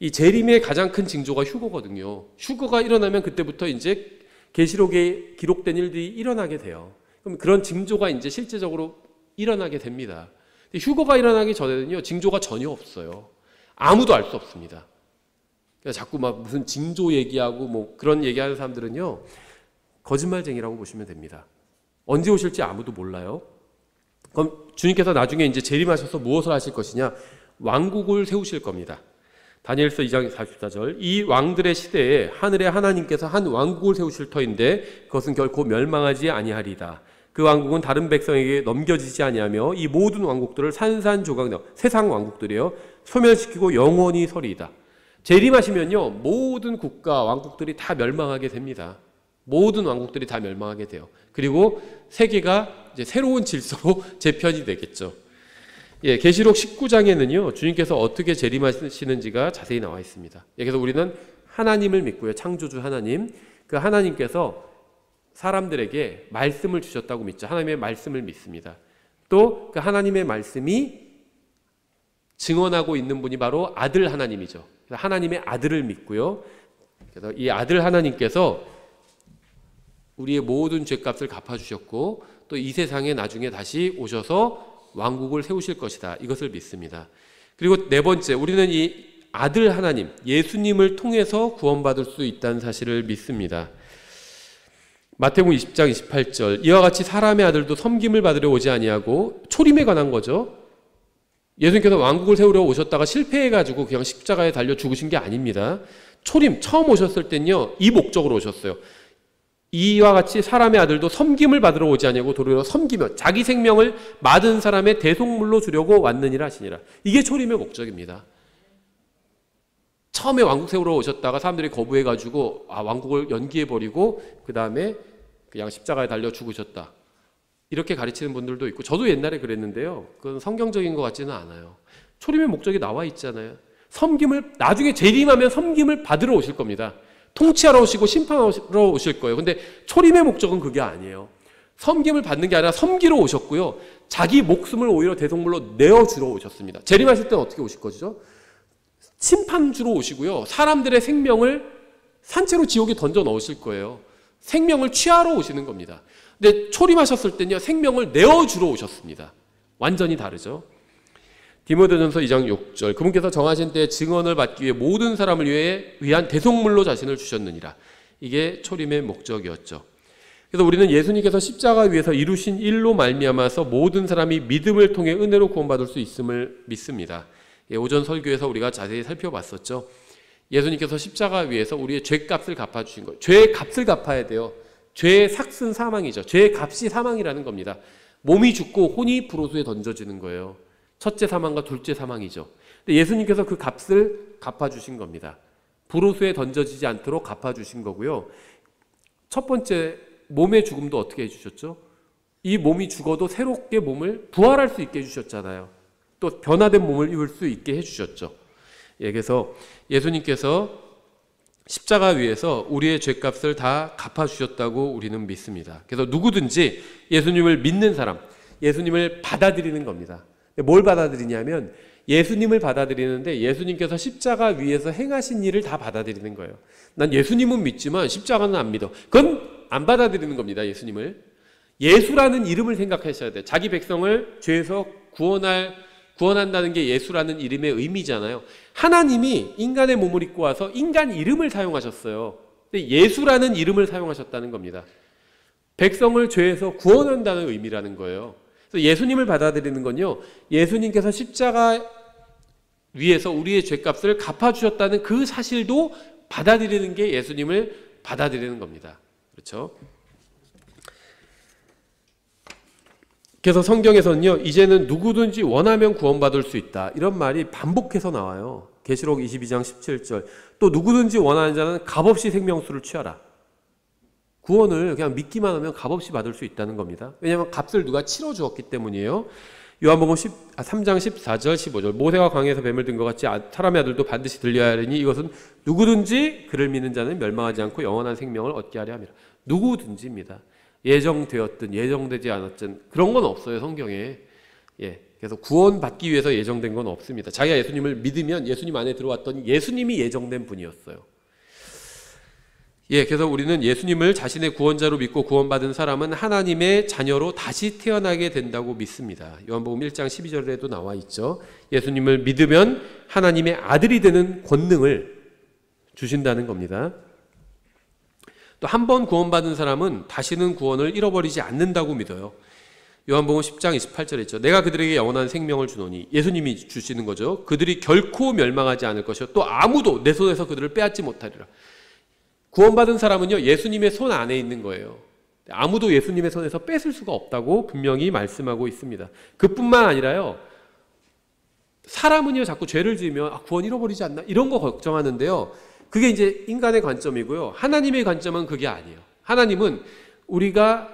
이 재림의 가장 큰 징조가 휴거거든요. 휴거가 일어나면 그때부터 이제 계시록에 기록된 일들이 일어나게 돼요. 그럼 그런 징조가 이제 실제적으로 일어나게 됩니다. 근데 휴거가 일어나기 전에는요, 징조가 전혀 없어요. 아무도 알 수 없습니다. 그러니까 자꾸 막 무슨 징조 얘기하고 뭐 그런 얘기하는 사람들은요, 거짓말쟁이라고 보시면 됩니다. 언제 오실지 아무도 몰라요. 그럼 주님께서 나중에 이제 재림하셔서 무엇을 하실 것이냐? 왕국을 세우실 겁니다. 다니엘서 2장 44절, 이 왕들의 시대에 하늘의 하나님께서 한 왕국을 세우실 터인데 그것은 결코 멸망하지 아니하리다. 그 왕국은 다른 백성에게 넘겨지지 아니하며 이 모든 왕국들을 산산조각 세상 왕국들이요 소멸시키고 영원히 서리이다. 재림하시면요, 모든 국가 왕국들이 다 멸망하게 됩니다. 모든 왕국들이 다 멸망하게 돼요. 그리고 세계가 이제 새로운 질서로 재편이 되겠죠. 예, 계시록 19장에는요, 주님께서 어떻게 재림하시는지가 자세히 나와 있습니다. 예, 그래서 우리는 하나님을 믿고요, 창조주 하나님, 그 하나님께서 사람들에게 말씀을 주셨다고 믿죠. 하나님의 말씀을 믿습니다. 또 그 하나님의 말씀이 증언하고 있는 분이 바로 아들 하나님이죠. 그래서 하나님의 아들을 믿고요. 그래서 이 아들 하나님께서 우리의 모든 죄값을 갚아주셨고 또 이 세상에 나중에 다시 오셔서 왕국을 세우실 것이다. 이것을 믿습니다. 그리고 네 번째, 우리는 이 아들 하나님, 예수님을 통해서 구원받을 수 있다는 사실을 믿습니다. 마태복음 20장 28절, 이와 같이 사람의 아들도 섬김을 받으려 오지 아니하고, 초림에 관한 거죠. 예수님께서 왕국을 세우려 오셨다가 실패해가지고 그냥 십자가에 달려 죽으신 게 아닙니다. 초림, 처음 오셨을 땐요, 이 목적으로 오셨어요. 이와 같이 사람의 아들도 섬김을 받으러 오지 아니하고 도리어 섬기며 자기 생명을 맞은 사람의 대속물로 주려고 왔느니라 하시니라. 이게 초림의 목적입니다. 처음에 왕국 세우러 오셨다가 사람들이 거부해가지고 왕국을 연기해버리고 그 다음에 그냥 십자가에 달려 죽으셨다. 이렇게 가르치는 분들도 있고 저도 옛날에 그랬는데요. 그건 성경적인 것 같지는 않아요. 초림의 목적이 나와 있잖아요. 섬김을, 나중에 재림하면 섬김을 받으러 오실 겁니다. 통치하러 오시고 심판하러 오실 거예요. 근데 초림의 목적은 그게 아니에요. 섬김을 받는 게 아니라 섬기러 오셨고요. 자기 목숨을 오히려 대속물로 내어주러 오셨습니다. 재림하실 때는 어떻게 오실 거죠? 심판주로 오시고요. 사람들의 생명을 산채로 지옥에 던져 넣으실 거예요. 생명을 취하러 오시는 겁니다. 근데 초림하셨을 때는요, 생명을 내어주러 오셨습니다. 완전히 다르죠. 디모데전서 2장 6절, 그분께서 정하신 때에 증언을 받기 위해 모든 사람을 위한 대속물로 자신을 주셨느니라. 이게 초림의 목적이었죠. 그래서 우리는 예수님께서 십자가 위에서 이루신 일로 말미암아서 모든 사람이 믿음을 통해 은혜로 구원받을 수 있음을 믿습니다. 오전 설교에서 우리가 자세히 살펴봤었죠. 예수님께서 십자가 위에서 우리의 죄값을 갚아주신 거예요. 죄의 값을 갚아야 돼요. 죄의 삭은 사망이죠. 죄의 값이 사망이라는 겁니다. 몸이 죽고 혼이 불호수에 던져지는 거예요. 첫째 사망과 둘째 사망이죠. 근데 예수님께서 그 값을 갚아주신 겁니다. 불호수에 던져지지 않도록 갚아주신 거고요. 첫 번째, 몸의 죽음도 어떻게 해주셨죠? 이 몸이 죽어도 새롭게 몸을 부활할 수 있게 해주셨잖아요. 또 변화된 몸을 입을 수 있게 해주셨죠. 예, 그래서 예수님께서 십자가 위에서 우리의 죄값을 다 갚아주셨다고 우리는 믿습니다. 그래서 누구든지 예수님을 믿는 사람, 예수님을 받아들이는 겁니다. 뭘 받아들이냐면 예수님을 받아들이는데 예수님께서 십자가 위에서 행하신 일을 다 받아들이는 거예요. 난 예수님은 믿지만 십자가는 안 믿어. 그건 안 받아들이는 겁니다. 예수님을. 예수라는 이름을 생각하셔야 돼요. 자기 백성을 죄에서 구원한다는 게 예수라는 이름의 의미잖아요. 하나님이 인간의 몸을 입고 와서 인간 이름을 사용하셨어요. 근데 예수라는 이름을 사용하셨다는 겁니다. 백성을 죄에서 구원한다는 의미라는 거예요. 그래서 예수님을 받아들이는 건요, 예수님께서 십자가 위에서 우리의 죄값을 갚아주셨다는 그 사실도 받아들이는 게 예수님을 받아들이는 겁니다. 그렇죠? 그래서 성경에서는요, 이제는 누구든지 원하면 구원받을 수 있다, 이런 말이 반복해서 나와요. 계시록 22장 17절, 또 누구든지 원하는 자는 값없이 생명수를 취하라. 구원을 그냥 믿기만 하면 값없이 받을 수 있다는 겁니다. 왜냐하면 값을 누가 치러주었기 때문이에요. 요한복음 3장 14절 15절, 모세가 광야에서 뱀을 든 것 같이 사람의 아들도 반드시 들려야 하리니 이것은 누구든지 그를 믿는 자는 멸망하지 않고 영원한 생명을 얻게 하려 함이라. 누구든지입니다. 예정되었든 예정되지 않았든 그런 건 없어요, 성경에. 그래서 구원받기 위해서 예정된 건 없습니다. 자기가 예수님을 믿으면 예수님 안에 들어왔더니 예수님이 예정된 분이었어요. 그래서 우리는 예수님을 자신의 구원자로 믿고 구원받은 사람은 하나님의 자녀로 다시 태어나게 된다고 믿습니다. 요한복음 1장 12절에도 나와 있죠. 예수님을 믿으면 하나님의 아들이 되는 권능을 주신다는 겁니다. 또 한 번 구원받은 사람은 다시는 구원을 잃어버리지 않는다고 믿어요. 요한복음 10장 28절에 있죠. 내가 그들에게 영원한 생명을 주노니, 예수님이 주시는 거죠. 그들이 결코 멸망하지 않을 것이요 또 아무도 내 손에서 그들을 빼앗지 못하리라. 구원받은 사람은요, 예수님의 손 안에 있는 거예요. 아무도 예수님의 손에서 뺏을 수가 없다고 분명히 말씀하고 있습니다. 그뿐만 아니라요, 사람은요 자꾸 죄를 지으면 구원 잃어버리지 않나 이런 거 걱정하는데요, 그게 이제 인간의 관점이고요. 하나님의 관점은 그게 아니에요. 하나님은 우리가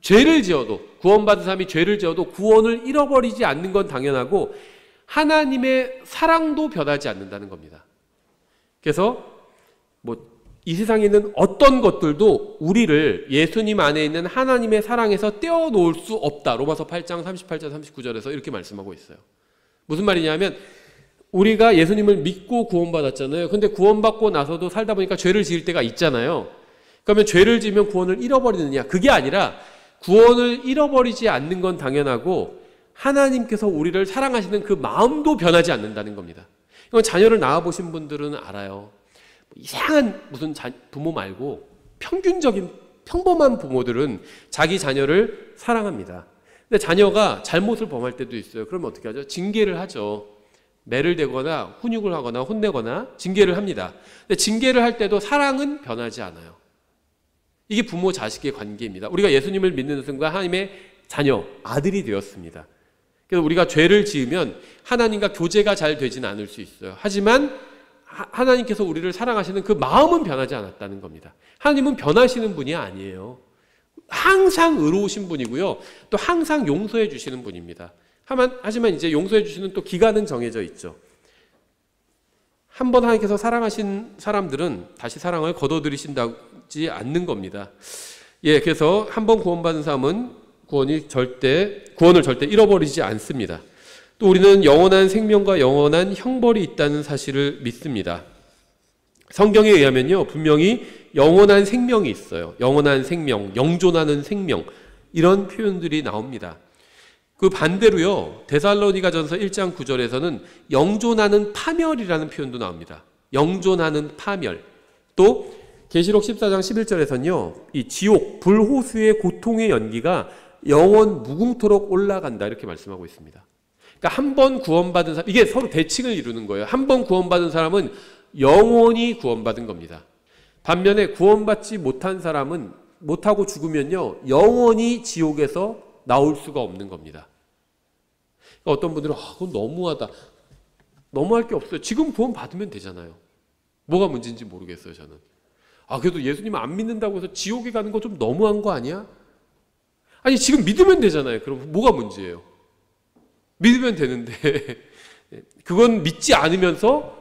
죄를 지어도, 구원받은 사람이 죄를 지어도 구원을 잃어버리지 않는 건 당연하고 하나님의 사랑도 변하지 않는다는 겁니다. 그래서 이 세상에 있는 어떤 것들도 우리를 예수님 안에 있는 하나님의 사랑에서 떼어놓을 수 없다. 로마서 8장 38절 39절에서 이렇게 말씀하고 있어요. 무슨 말이냐면 우리가 예수님을 믿고 구원받았잖아요. 근데 구원받고 나서도 살다 보니까 죄를 지을 때가 있잖아요. 그러면 죄를 지으면 구원을 잃어버리느냐? 그게 아니라 구원을 잃어버리지 않는 건 당연하고 하나님께서 우리를 사랑하시는 그 마음도 변하지 않는다는 겁니다. 이건 자녀를 낳아보신 분들은 알아요. 이상한 무슨 부모 말고 평균적인 평범한 부모들은 자기 자녀를 사랑합니다. 근데 자녀가 잘못을 범할 때도 있어요. 그러면 어떻게 하죠? 징계를 하죠. 매를 대거나 훈육을 하거나 혼내거나 징계를 합니다. 근데 징계를 할 때도 사랑은 변하지 않아요. 이게 부모 자식의 관계입니다. 우리가 예수님을 믿는 순간 하나님의 자녀, 아들이 되었습니다. 그래서 우리가 죄를 지으면 하나님과 교제가 잘 되진 않을 수 있어요. 하지만 하나님께서 우리를 사랑하시는 그 마음은 변하지 않았다는 겁니다. 하나님은 변하시는 분이 아니에요. 항상 의로우신 분이고요. 또 항상 용서해 주시는 분입니다. 하지만 이제 용서해 주시는 또 기간은 정해져 있죠. 한 번 하나님께서 사랑하신 사람들은 다시 사랑을 거둬들이신다지 않는 겁니다. 그래서 한 번 구원받은 사람은 구원을 절대 잃어버리지 않습니다. 또 우리는 영원한 생명과 영원한 형벌이 있다는 사실을 믿습니다. 성경에 의하면요, 분명히 영원한 생명이 있어요. 영원한 생명, 영존하는 생명, 이런 표현들이 나옵니다. 그 반대로요, 데살로니가전서 1장 9절에서는 영존하는 파멸이라는 표현도 나옵니다. 영존하는 파멸. 또 계시록 14장 11절에서는요, 이 지옥, 불호수의 고통의 연기가 영원 무궁토록 올라간다, 이렇게 말씀하고 있습니다. 그러니까 한 번 구원받은 사람, 이게 서로 대칭을 이루는 거예요. 한 번 구원받은 사람은 영원히 구원받은 겁니다. 반면에 구원받지 못한 사람은, 못하고 죽으면요, 영원히 지옥에서 나올 수가 없는 겁니다. 그러니까 어떤 분들은 그건 너무하다. 너무할 게 없어요. 지금 구원 받으면 되잖아요. 뭐가 문제인지 모르겠어요, 저는. 그래도 예수님 안 믿는다고 해서 지옥에 가는 거 좀 너무한 거 아니야? 아니, 지금 믿으면 되잖아요. 그럼 뭐가 문제예요? 믿으면 되는데 그건 믿지 않으면서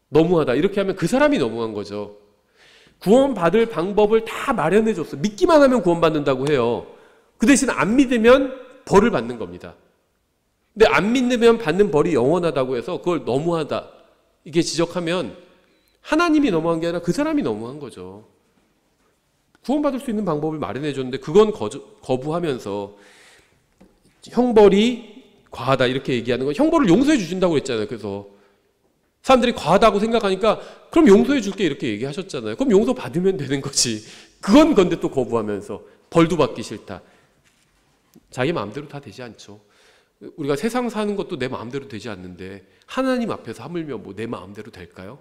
너무하다 이렇게 하면 그 사람이 너무한 거죠. 구원받을 방법을 다 마련해 줬어. 믿기만 하면 구원받는다고 해요. 그 대신 안 믿으면 벌을 받는 겁니다. 근데 안 믿으면 받는 벌이 영원하다고 해서 그걸 너무하다 이게 지적하면 하나님이 너무한 게 아니라 그 사람이 너무한 거죠. 구원받을 수 있는 방법을 마련해 줬는데 그건 거부하면서 형벌이 과하다 이렇게 얘기하는 건, 형벌을 용서해 주신다고 그랬잖아요. 그래서 사람들이 과하다고 생각하니까 그럼 용서해 줄게 이렇게 얘기하셨잖아요. 그럼 용서 받으면 되는 거지. 그건 근데 또 거부하면서 벌도 받기 싫다. 자기 마음대로 다 되지 않죠. 우리가 세상 사는 것도 내 마음대로 되지 않는데 하나님 앞에서 하물며 뭐 내 마음대로 될까요?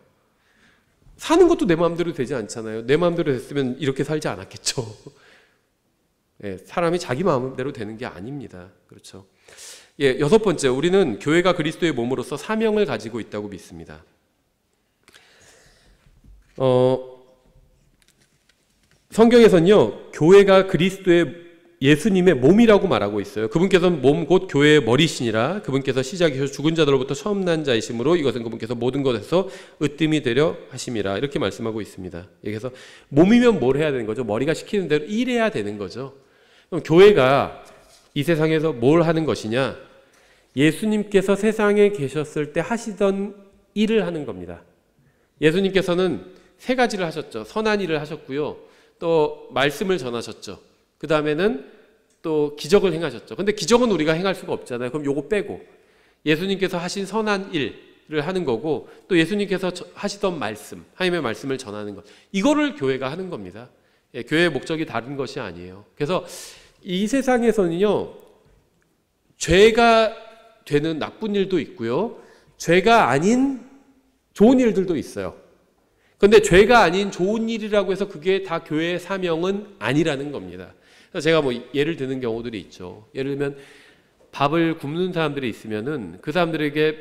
사는 것도 내 마음대로 되지 않잖아요. 내 마음대로 됐으면 이렇게 살지 않았겠죠. 사람이 자기 마음대로 되는 게 아닙니다. 그렇죠. 여섯 번째, 우리는 교회가 그리스도의 몸으로서 사명을 가지고 있다고 믿습니다. 성경에서는요, 교회가 그리스도의 예수님의 몸이라고 말하고 있어요. 그분께서는 몸 곧 교회의 머리시니라. 그분께서 시작이셔서 죽은 자들로부터 처음 난 자이시므로 이것은 그분께서 모든 것에서 으뜸이 되려 하심이라. 이렇게 말씀하고 있습니다. 그래서 몸이면 뭘 해야 되는 거죠? 머리가 시키는 대로 일해야 되는 거죠. 그럼 교회가 이 세상에서 뭘 하는 것이냐? 예수님께서 세상에 계셨을 때 하시던 일을 하는 겁니다. 예수님께서는 세 가지를 하셨죠. 선한 일을 하셨고요. 또 말씀을 전하셨죠. 그 다음에는 또 기적을 행하셨죠. 근데 기적은 우리가 행할 수가 없잖아요. 그럼 요거 빼고 예수님께서 하신 선한 일을 하는 거고, 또 예수님께서 하시던 말씀, 하나님의 말씀을 전하는 것, 이거를 교회가 하는 겁니다. 예, 교회의 목적이 다른 것이 아니에요. 그래서 이 세상에서는요, 죄가 되는 나쁜 일도 있고요, 죄가 아닌 좋은 일들도 있어요. 그런데 죄가 아닌 좋은 일이라고 해서 그게 다 교회의 사명은 아니라는 겁니다. 그래서 제가 뭐 예를 드는 경우들이 있죠. 예를 들면 밥을 굶는 사람들이 있으면은 그 사람들에게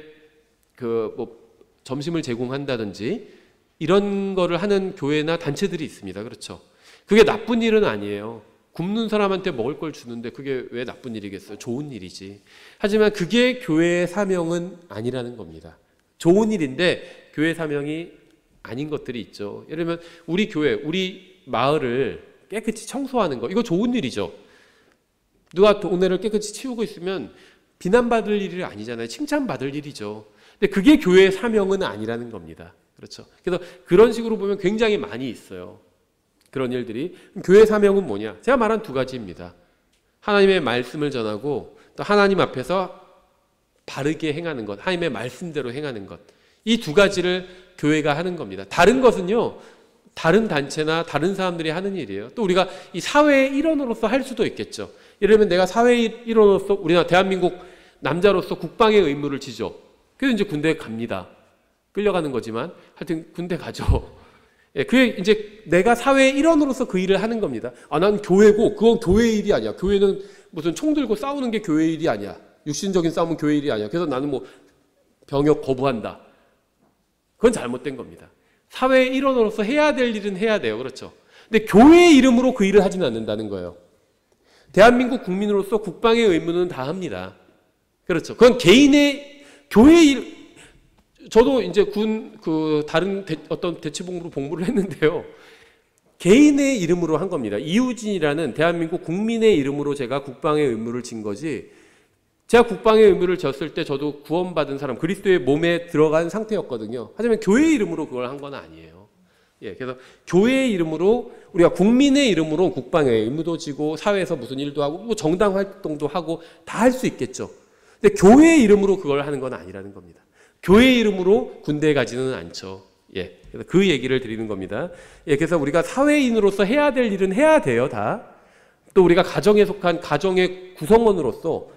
그 뭐 점심을 제공한다든지 이런 거를 하는 교회나 단체들이 있습니다. 그렇죠. 그게 나쁜 일은 아니에요. 굶는 사람한테 먹을 걸 주는데 그게 왜 나쁜 일이겠어요? 좋은 일이지. 하지만 그게 교회의 사명은 아니라는 겁니다. 좋은 일인데 교회 사명이 아닌 것들이 있죠. 예를 들면 우리 교회, 우리 마을을 깨끗이 청소하는 거, 이거 좋은 일이죠. 누가 동네를 깨끗이 치우고 있으면 비난받을 일이 아니잖아요. 칭찬받을 일이죠. 근데 그게 교회의 사명은 아니라는 겁니다. 그렇죠. 그래서 그런 식으로 보면 굉장히 많이 있어요. 그런 일들이. 교회의 사명은 뭐냐? 제가 말한 두 가지입니다. 하나님의 말씀을 전하고 또 하나님 앞에서 바르게 행하는 것, 하나님의 말씀대로 행하는 것. 이 두 가지를 교회가 하는 겁니다. 다른 것은요, 다른 단체나 다른 사람들이 하는 일이에요. 또 우리가 이 사회의 일원으로서 할 수도 있겠죠. 예를 들면 내가 사회의 일원으로서 우리나라 대한민국 남자로서 국방의 의무를 지죠. 그래서 이제 군대에 갑니다. 끌려가는 거지만 하여튼 군대 가죠. 예, 그게 이제 내가 사회의 일원으로서 그 일을 하는 겁니다. 아, 난 교회고 그건 교회 일이 아니야. 교회는 무슨 총 들고 싸우는 게 교회 일이 아니야. 육신적인 싸움은 교회 일이 아니야. 그래서 나는 뭐 병역 거부한다. 그건 잘못된 겁니다. 사회의 일원으로서 해야 될 일은 해야 돼요. 그렇죠. 근데 교회의 이름으로 그 일을 하지는 않는다는 거예요. 대한민국 국민으로서 국방의 의무는 다 합니다. 그렇죠. 그건 개인의 교회 일, 저도 이제 다른 어떤 대치복무로 복무를 했는데요. 개인의 이름으로 한 겁니다. 이우진이라는 대한민국 국민의 이름으로 제가 국방의 의무를 진 거지, 제가 국방의 의무를 졌을 때 저도 구원받은 사람, 그리스도의 몸에 들어간 상태였거든요. 하지만 교회의 이름으로 그걸 한 건 아니에요. 예, 그래서 교회의 이름으로, 우리가 국민의 이름으로 국방의 의무도 지고 사회에서 무슨 일도 하고 뭐 정당 활동도 하고 다 할 수 있겠죠. 근데 교회의 이름으로 그걸 하는 건 아니라는 겁니다. 교회의 이름으로 군대에 가지는 않죠. 예, 그래서 그 얘기를 드리는 겁니다. 예, 그래서 우리가 사회인으로서 해야 될 일은 해야 돼요, 다. 또 우리가 가정에 속한 가정의 구성원으로서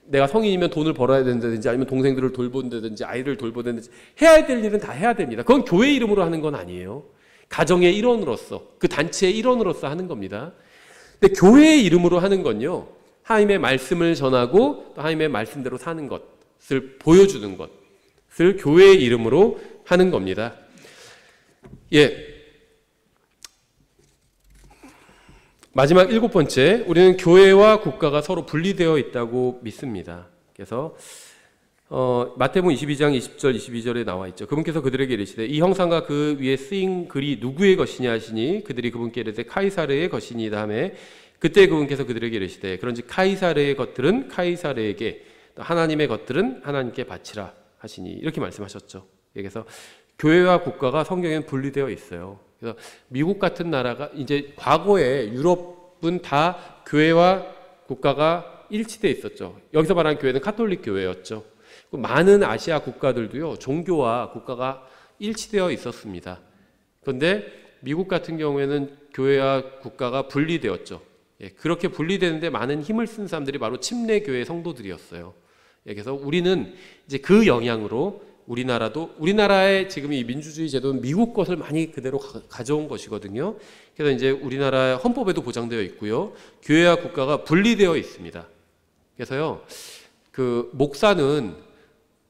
내가 성인이면 돈을 벌어야 된다든지 아니면 동생들을 돌본다든지 아이를 돌보든지 해야 될 일은 다 해야 됩니다. 그건 교회 이름으로 하는 건 아니에요. 가정의 일원으로서, 그 단체의 일원으로서 하는 겁니다. 근데 교회의 이름으로 하는 건요, 하나님의 말씀을 전하고 또 하나님의 말씀대로 사는 것을 보여주는 것을 교회의 이름으로 하는 겁니다. 예. 마지막 7번째, 우리는 교회와 국가가 서로 분리되어 있다고 믿습니다. 그래서 마태복음 22장 20절 22절에 나와 있죠. 그분께서 그들에게 이르시되 이 형상과 그 위에 쓰인 글이 누구의 것이냐 하시니 그들이 그분께 이르되 카이사르의 것이니이다 하매 그때 그분께서 그들에게 이르시되 그런즉 카이사르의 것들은 카이사르에게 또 하나님의 것들은 하나님께 바치라 하시니 이렇게 말씀하셨죠. 그래서 교회와 국가가 성경에는 분리되어 있어요. 그래서 미국 같은 나라가 이제 과거에 유럽은 다 교회와 국가가 일치되어 있었죠. 여기서 말하는 교회는 카톨릭 교회였죠. 많은 아시아 국가들도요, 종교와 국가가 일치되어 있었습니다. 그런데 미국 같은 경우에는 교회와 국가가 분리되었죠. 예, 그렇게 분리되는데 많은 힘을 쓴 사람들이 바로 침례교회 성도들이었어요. 예, 그래서 우리는 이제 그 영향으로 우리나라의 지금 이 민주주의 제도는 미국 것을 많이 그대로 가져온 것이거든요. 그래서 이제 우리나라 헌법에도 보장되어 있고요. 교회와 국가가 분리되어 있습니다. 그래서요, 그 목사는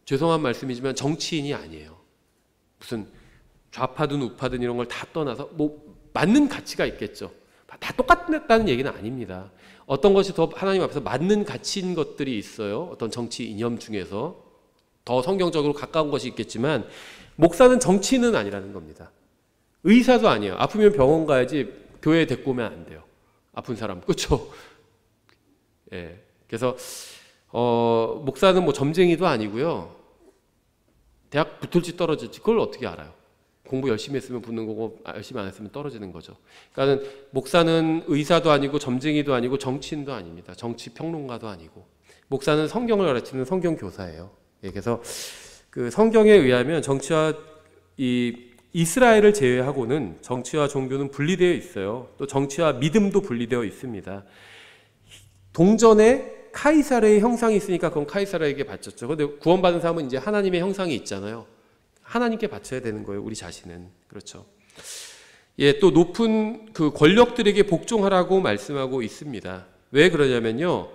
죄송한 말씀이지만 정치인이 아니에요. 무슨 좌파든 우파든 이런 걸 다 떠나서 뭐 맞는 가치가 있겠죠. 다 똑같다는 얘기는 아닙니다. 어떤 것이 더 하나님 앞에서 맞는 가치인 것들이 있어요. 어떤 정치 이념 중에서 더 성경적으로 가까운 것이 있겠지만 목사는 정치인은 아니라는 겁니다. 의사도 아니에요. 아프면 병원 가야지 교회에 데리고 오면 안 돼요. 아픈 사람, 그렇죠? 예. 그래서 목사는 뭐 점쟁이도 아니고요. 대학 붙을지 떨어질지 그걸 어떻게 알아요? 공부 열심히 했으면 붙는 거고 열심히 안 했으면 떨어지는 거죠. 그러니까 목사는 의사도 아니고 점쟁이도 아니고 정치인도 아닙니다. 정치 평론가도 아니고 목사는 성경을 가르치는 성경 교사예요. 그래서 그 성경에 의하면 정치와 이스라엘을 제외하고는 정치와 종교는 분리되어 있어요. 또 정치와 믿음도 분리되어 있습니다. 동전에 카이사르의 형상이 있으니까 그건 카이사르에게 바쳤죠. 그런데 구원받은 사람은 이제 하나님의 형상이 있잖아요. 하나님께 바쳐야 되는 거예요. 우리 자신은. 그렇죠. 예, 또 높은 그 권력들에게 복종하라고 말씀하고 있습니다. 왜 그러냐면요.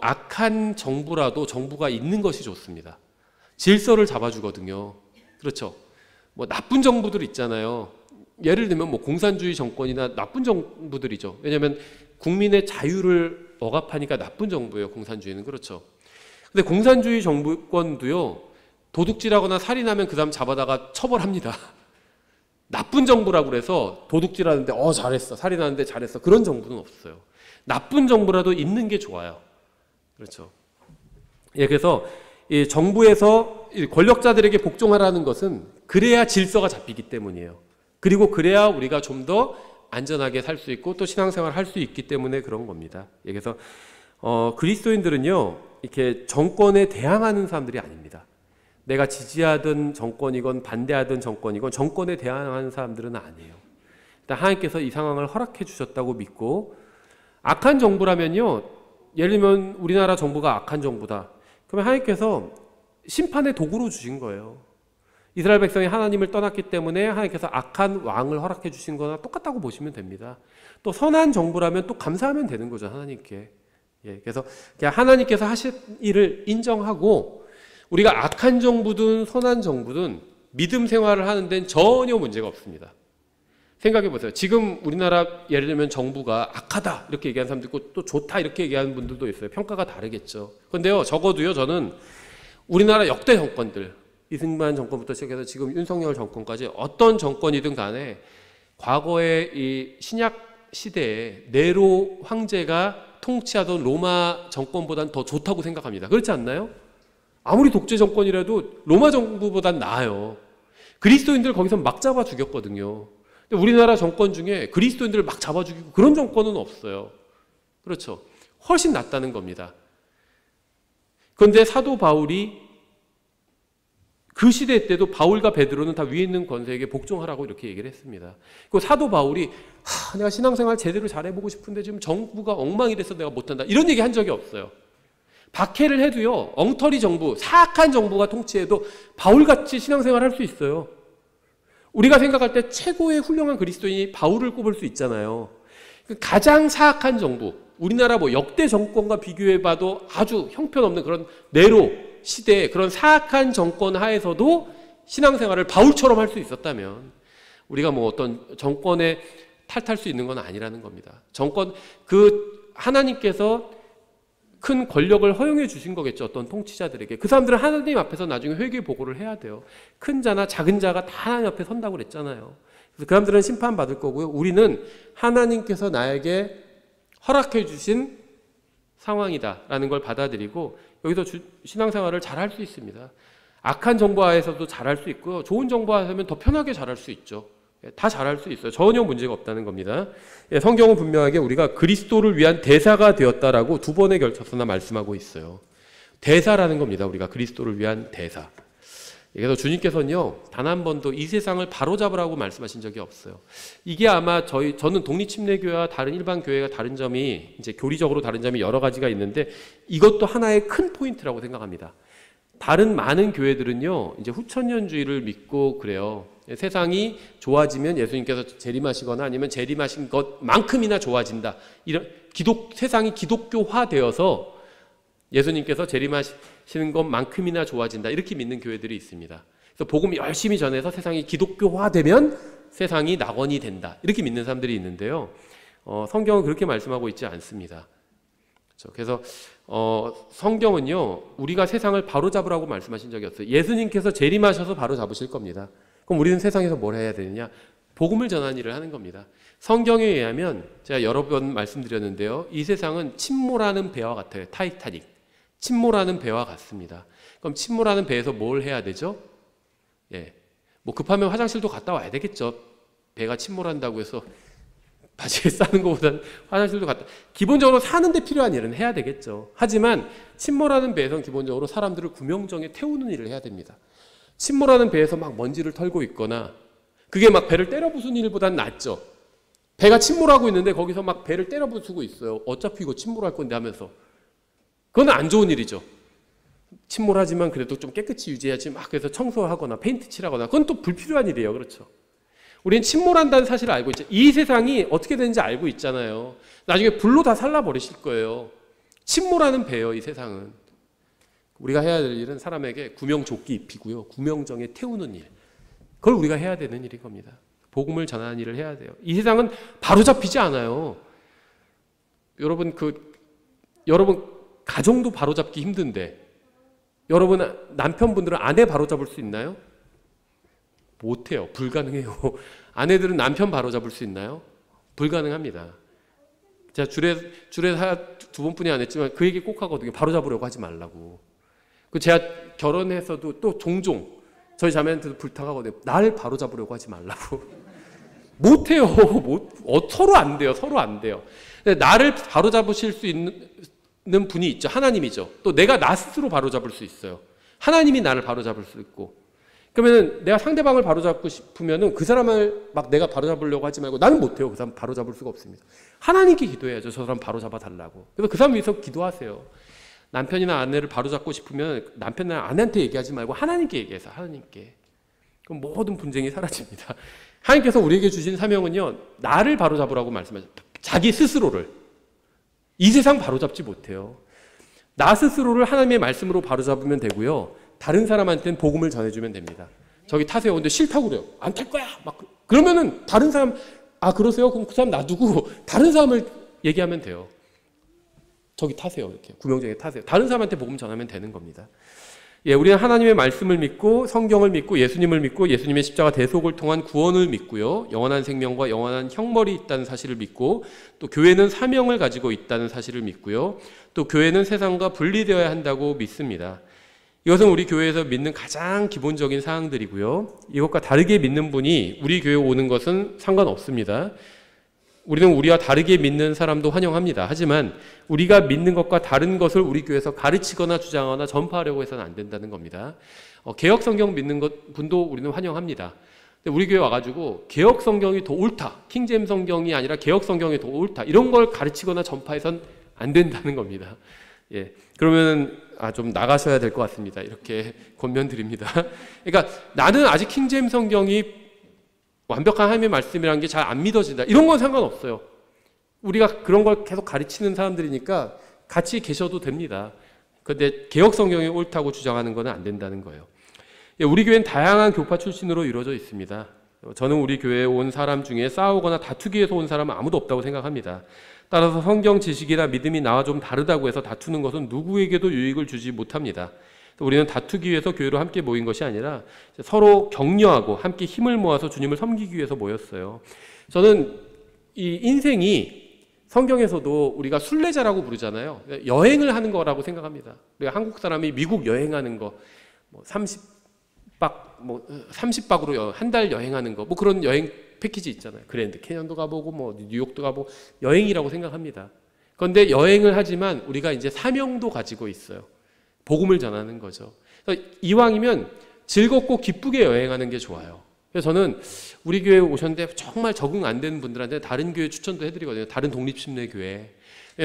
악한 정부라도 정부가 있는 것이 좋습니다. 질서를 잡아주거든요. 그렇죠. 뭐 나쁜 정부들 있잖아요. 예를 들면 뭐 공산주의 정권이나 나쁜 정부들이죠. 왜냐하면 국민의 자유를 억압하니까 나쁜 정부예요. 공산주의는. 그렇죠. 근데 공산주의 정부권도요. 도둑질하거나 살인하면 그 사람 잡아다가 처벌합니다. 나쁜 정부라고 그래서 도둑질하는데 잘했어. 살인하는데 잘했어. 그런 정부는 없어요. 나쁜 정부라도 있는 게 좋아요. 그렇죠. 예, 그래서 이 정부에서 권력자들에게 복종하라는 것은 그래야 질서가 잡히기 때문이에요. 그리고 그래야 우리가 좀 더 안전하게 살 수 있고 또 신앙생활을 할 수 있기 때문에 그런 겁니다. 예, 그래서 그리스도인들은요 이렇게 정권에 대항하는 사람들이 아닙니다. 내가 지지하던 정권이건 반대하던 정권이건 정권에 대항하는 사람들은 아니에요. 일단 하나님께서 이 상황을 허락해 주셨다고 믿고 악한 정부라면요. 예를 들면 우리나라 정부가 악한 정부다. 그러면 하나님께서 심판의 도구로 주신 거예요. 이스라엘 백성이 하나님을 떠났기 때문에 하나님께서 악한 왕을 허락해 주신 거나 똑같다고 보시면 됩니다. 또 선한 정부라면 또 감사하면 되는 거죠. 하나님께. 예, 그래서 그냥 하나님께서 하실 일을 인정하고 우리가 악한 정부든 선한 정부든 믿음 생활을 하는 데는 전혀 문제가 없습니다. 생각해 보세요. 지금 우리나라 예를 들면 정부가 악하다 이렇게 얘기하는 사람도 있고 또 좋다 이렇게 얘기하는 분들도 있어요. 평가가 다르겠죠. 그런데요, 적어도요, 저는 우리나라 역대 정권들, 이승만 정권부터 시작해서 지금 윤석열 정권까지 어떤 정권이든 간에 과거의 이 신약 시대에 네로 황제가 통치하던 로마 정권보다는 더 좋다고 생각합니다. 그렇지 않나요? 아무리 독재 정권이라도 로마 정부보단 나아요. 그리스도인들 거기서 막 잡아 죽였거든요. 근데 우리나라 정권 중에 그리스도인들을 막 잡아 죽이고 그런 정권은 없어요. 그렇죠. 훨씬 낫다는 겁니다. 그런데 사도 바울이 그 시대 때도 바울과 베드로는 다 위에 있는 권세에게 복종하라고 이렇게 얘기를 했습니다. 그 사도 바울이 내가 신앙생활 제대로 잘해보고 싶은데 지금 정부가 엉망이 돼서 내가 못한다 이런 얘기 한 적이 없어요. 박해를 해도요, 엉터리 정부, 사악한 정부가 통치해도 바울같이 신앙생활 할 수 있어요. 우리가 생각할 때 최고의 훌륭한 그리스도인이 바울을 꼽을 수 있잖아요. 가장 사악한 정부, 우리나라 뭐 역대 정권과 비교해봐도 아주 형편없는 그런 네로 시대의 그런 사악한 정권 하에서도 신앙생활을 바울처럼 할 수 있었다면 우리가 뭐 어떤 정권에 탓할 수 있는 건 아니라는 겁니다. 하나님께서 큰 권력을 허용해 주신 거겠죠. 어떤 통치자들에게. 그 사람들은 하나님 앞에서 나중에 회개 보고를 해야 돼요. 큰 자나 작은 자가 다 하나님 앞에 선다고 그랬잖아요. 그래서 그 사람들은 심판받을 거고요. 우리는 하나님께서 나에게 허락해 주신 상황이다라는 걸 받아들이고 여기서 신앙생활을 잘 할 수 있습니다. 악한 정부하에서도 잘 할 수 있고요. 좋은 정부하면 더 편하게 잘 할 수 있죠. 다 잘할 수 있어요. 전혀 문제가 없다는 겁니다. 성경은 분명하게 우리가 그리스도를 위한 대사가 되었다라고 두 번에 걸쳐서나 말씀하고 있어요. 대사라는 겁니다. 우리가 그리스도를 위한 대사. 그래서 주님께서는요, 단 한 번도 이 세상을 바로잡으라고 말씀하신 적이 없어요. 이게 아마 저는 독립침례교회와 다른 일반 교회가 다른 점이 이제 교리적으로 다른 점이 여러 가지가 있는데 이것도 하나의 큰 포인트라고 생각합니다. 다른 많은 교회들은요, 이제 후천년주의를 믿고 그래요. 세상이 좋아지면 예수님께서 재림하시거나 아니면 재림하신 것만큼이나 좋아진다. 이런 세상이 기독교화되어서 예수님께서 재림하시는 것만큼이나 좋아진다. 이렇게 믿는 교회들이 있습니다. 그래서 복음 열심히 전해서 세상이 기독교화되면 세상이 낙원이 된다. 이렇게 믿는 사람들이 있는데요. 성경은 그렇게 말씀하고 있지 않습니다. 그래서 성경은요, 우리가 세상을 바로잡으라고 말씀하신 적이 없어요. 예수님께서 재림하셔서 바로잡으실 겁니다. 그럼 우리는 세상에서 뭘 해야 되느냐? 복음을 전하는 일을 하는 겁니다. 성경에 의하면 제가 여러 번 말씀드렸는데요, 이 세상은 침몰하는 배와 같아요. 타이타닉. 침몰하는 배와 같습니다. 그럼 침몰하는 배에서 뭘 해야 되죠? 예, 뭐 급하면 화장실도 갔다 와야 되겠죠. 배가 침몰한다고 해서 바지에 싸는 것보다는 화장실도 갔다, 기본적으로 사는데 필요한 일은 해야 되겠죠. 하지만 침몰하는 배에서는 기본적으로 사람들을 구명정에 태우는 일을 해야 됩니다. 침몰하는 배에서 막 먼지를 털고 있거나 그게 막 배를 때려 부수는 일보다는 낫죠. 배가 침몰하고 있는데 거기서 막 배를 때려 부수고 있어요. 어차피 이거 침몰할 건데 하면서. 그건 안 좋은 일이죠. 침몰하지만 그래도 좀 깨끗이 유지해야지 막 그래서 청소하거나 페인트 칠하거나, 그건 또 불필요한 일이에요. 그렇죠. 우리는 침몰한다는 사실을 알고 있죠. 이 세상이 어떻게 되는지 알고 있잖아요. 나중에 불로 다 살라버리실 거예요. 침몰하는 배예요, 이 세상은. 우리가 해야 될 일은 사람에게 구명조끼 입히고요, 구명정에 태우는 일, 그걸 우리가 해야 되는 일인 겁니다. 복음을 전하는 일을 해야 돼요. 이 세상은 바로잡히지 않아요. 여러분 가정도 바로잡기 힘든데 여러분 남편분들은 아내 바로잡을 수 있나요? 못해요. 불가능해요. 아내들은 남편 바로잡을 수 있나요? 불가능합니다. 제가 줄에 두 번뿐이 안 했지만 그 얘기 꼭 하거든요. 바로잡으려고 하지 말라고. 제가 결혼해서도 또 종종 저희 자매한테도 부탁하거든요. 날 바로잡으려고 하지 말라고. 못해요. 서로 안 돼요. 서로 안 돼요. 근데 나를 바로잡으실 수 있는 분이 있죠. 하나님이죠. 또 내가 나 스스로 바로잡을 수 있어요. 하나님이 나를 바로잡을 수 있고. 그러면 내가 상대방을 바로잡고 싶으면 그 사람을 막 내가 바로잡으려고 하지 말고, 나는 못해요. 그 사람 바로잡을 수가 없습니다. 하나님께 기도해야죠. 저 사람 바로잡아 달라고. 그래서 그 사람 위해서 기도하세요. 남편이나 아내를 바로잡고 싶으면 남편이나 아내한테 얘기하지 말고 하나님께 얘기해서, 하나님께. 그럼 모든 분쟁이 사라집니다. 하나님께서 우리에게 주신 사명은요, 나를 바로잡으라고 말씀하셨어요. 자기 스스로를. 이 세상 바로잡지 못해요. 나 스스로를 하나님의 말씀으로 바로잡으면 되고요, 다른 사람한테는 복음을 전해주면 됩니다. 저기 타세요. 근데 싫다고 그래요. 안 탈 거야. 막 그러면은 다른 사람, 아 그러세요? 그럼 그 사람 놔두고 다른 사람을 얘기하면 돼요. 저기 타세요. 이렇게 구명정에 타세요. 다른 사람한테 복음 전하면 되는 겁니다. 예, 우리는 하나님의 말씀을 믿고 성경을 믿고 예수님을 믿고 예수님의 십자가 대속을 통한 구원을 믿고요, 영원한 생명과 영원한 형벌이 있다는 사실을 믿고, 또 교회는 사명을 가지고 있다는 사실을 믿고요, 또 교회는 세상과 분리되어야 한다고 믿습니다. 이것은 우리 교회에서 믿는 가장 기본적인 사항들이고요, 이것과 다르게 믿는 분이 우리 교회에 오는 것은 상관없습니다. 우리는 우리와 다르게 믿는 사람도 환영합니다. 하지만 우리가 믿는 것과 다른 것을 우리 교회에서 가르치거나 주장하거나 전파하려고 해서는 안 된다는 겁니다. 개혁 성경 믿는 분도 우리는 환영합니다. 근데 우리 교회 와가지고 개혁 성경이 더 옳다, 킹제임 성경이 아니라 개혁 성경이 더 옳다, 이런 걸 가르치거나 전파해서는 안 된다는 겁니다. 예, 그러면 좀 나가셔야 될 것 같습니다. 이렇게 권면드립니다. 그러니까 나는 아직 킹제임 성경이 완벽한 하나님의 말씀이라는 게 잘 안 믿어진다, 이런 건 상관없어요. 우리가 그런 걸 계속 가르치는 사람들이니까 같이 계셔도 됩니다. 그런데 개혁 성경이 옳다고 주장하는 건 안 된다는 거예요. 우리 교회는 다양한 교파 출신으로 이루어져 있습니다. 저는 우리 교회에 온 사람 중에 싸우거나 다투기 위해서 온 사람은 아무도 없다고 생각합니다. 따라서 성경 지식이나 믿음이 나와 좀 다르다고 해서 다투는 것은 누구에게도 유익을 주지 못합니다. 우리는 다투기 위해서 교회로 함께 모인 것이 아니라 서로 격려하고 함께 힘을 모아서 주님을 섬기기 위해서 모였어요. 저는 이 인생이 성경에서도 우리가 순례자라고 부르잖아요. 여행을 하는 거라고 생각합니다. 우리가 한국 사람이 미국 여행하는 거, 30박으로 한 달 여행하는 거, 그런 여행 패키지 있잖아요. 그랜드 캐년도 가보고 뉴욕도 가보고 여행이라고 생각합니다. 그런데 여행을 하지만 우리가 이제 사명도 가지고 있어요. 복음을 전하는 거죠. 이왕이면 즐겁고 기쁘게 여행하는 게 좋아요. 그래서 저는 우리 교회에 오셨는데 정말 적응 안 되는 분들한테 다른 교회 추천도 해드리거든요. 다른 독립침례교회.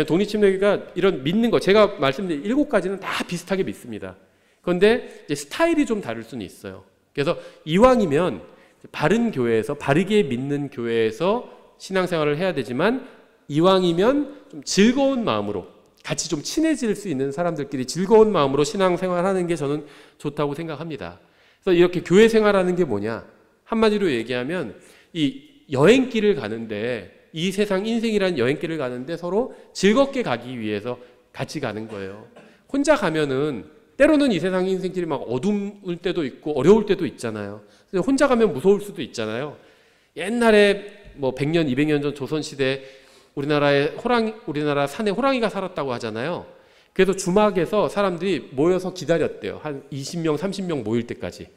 독립침례교회가 이런 믿는 거, 제가 말씀드린 7가지는 다 비슷하게 믿습니다. 그런데 이제 스타일이 좀 다를 수는 있어요. 그래서 이왕이면 바른 교회에서, 바르게 믿는 교회에서 신앙생활을 해야 되지만, 이왕이면 좀 즐거운 마음으로, 같이 좀 친해질 수 있는 사람들끼리 즐거운 마음으로 신앙생활하는 게 저는 좋다고 생각합니다. 그래서 이렇게 교회 생활하는 게 뭐냐? 한마디로 얘기하면 이 여행길을 가는데, 이 세상 인생이라는 여행길을 가는데 서로 즐겁게 가기 위해서 같이 가는 거예요. 혼자 가면은 때로는 이 세상 인생길이 막 어두울 때도 있고 어려울 때도 있잖아요. 혼자 가면 무서울 수도 있잖아요. 옛날에 100년, 200년 전 조선시대 우리나라 산에 호랑이가 살았다고 하잖아요. 그래서 주막에서 사람들이 모여서 기다렸대요. 한 20명, 30명 모일 때까지.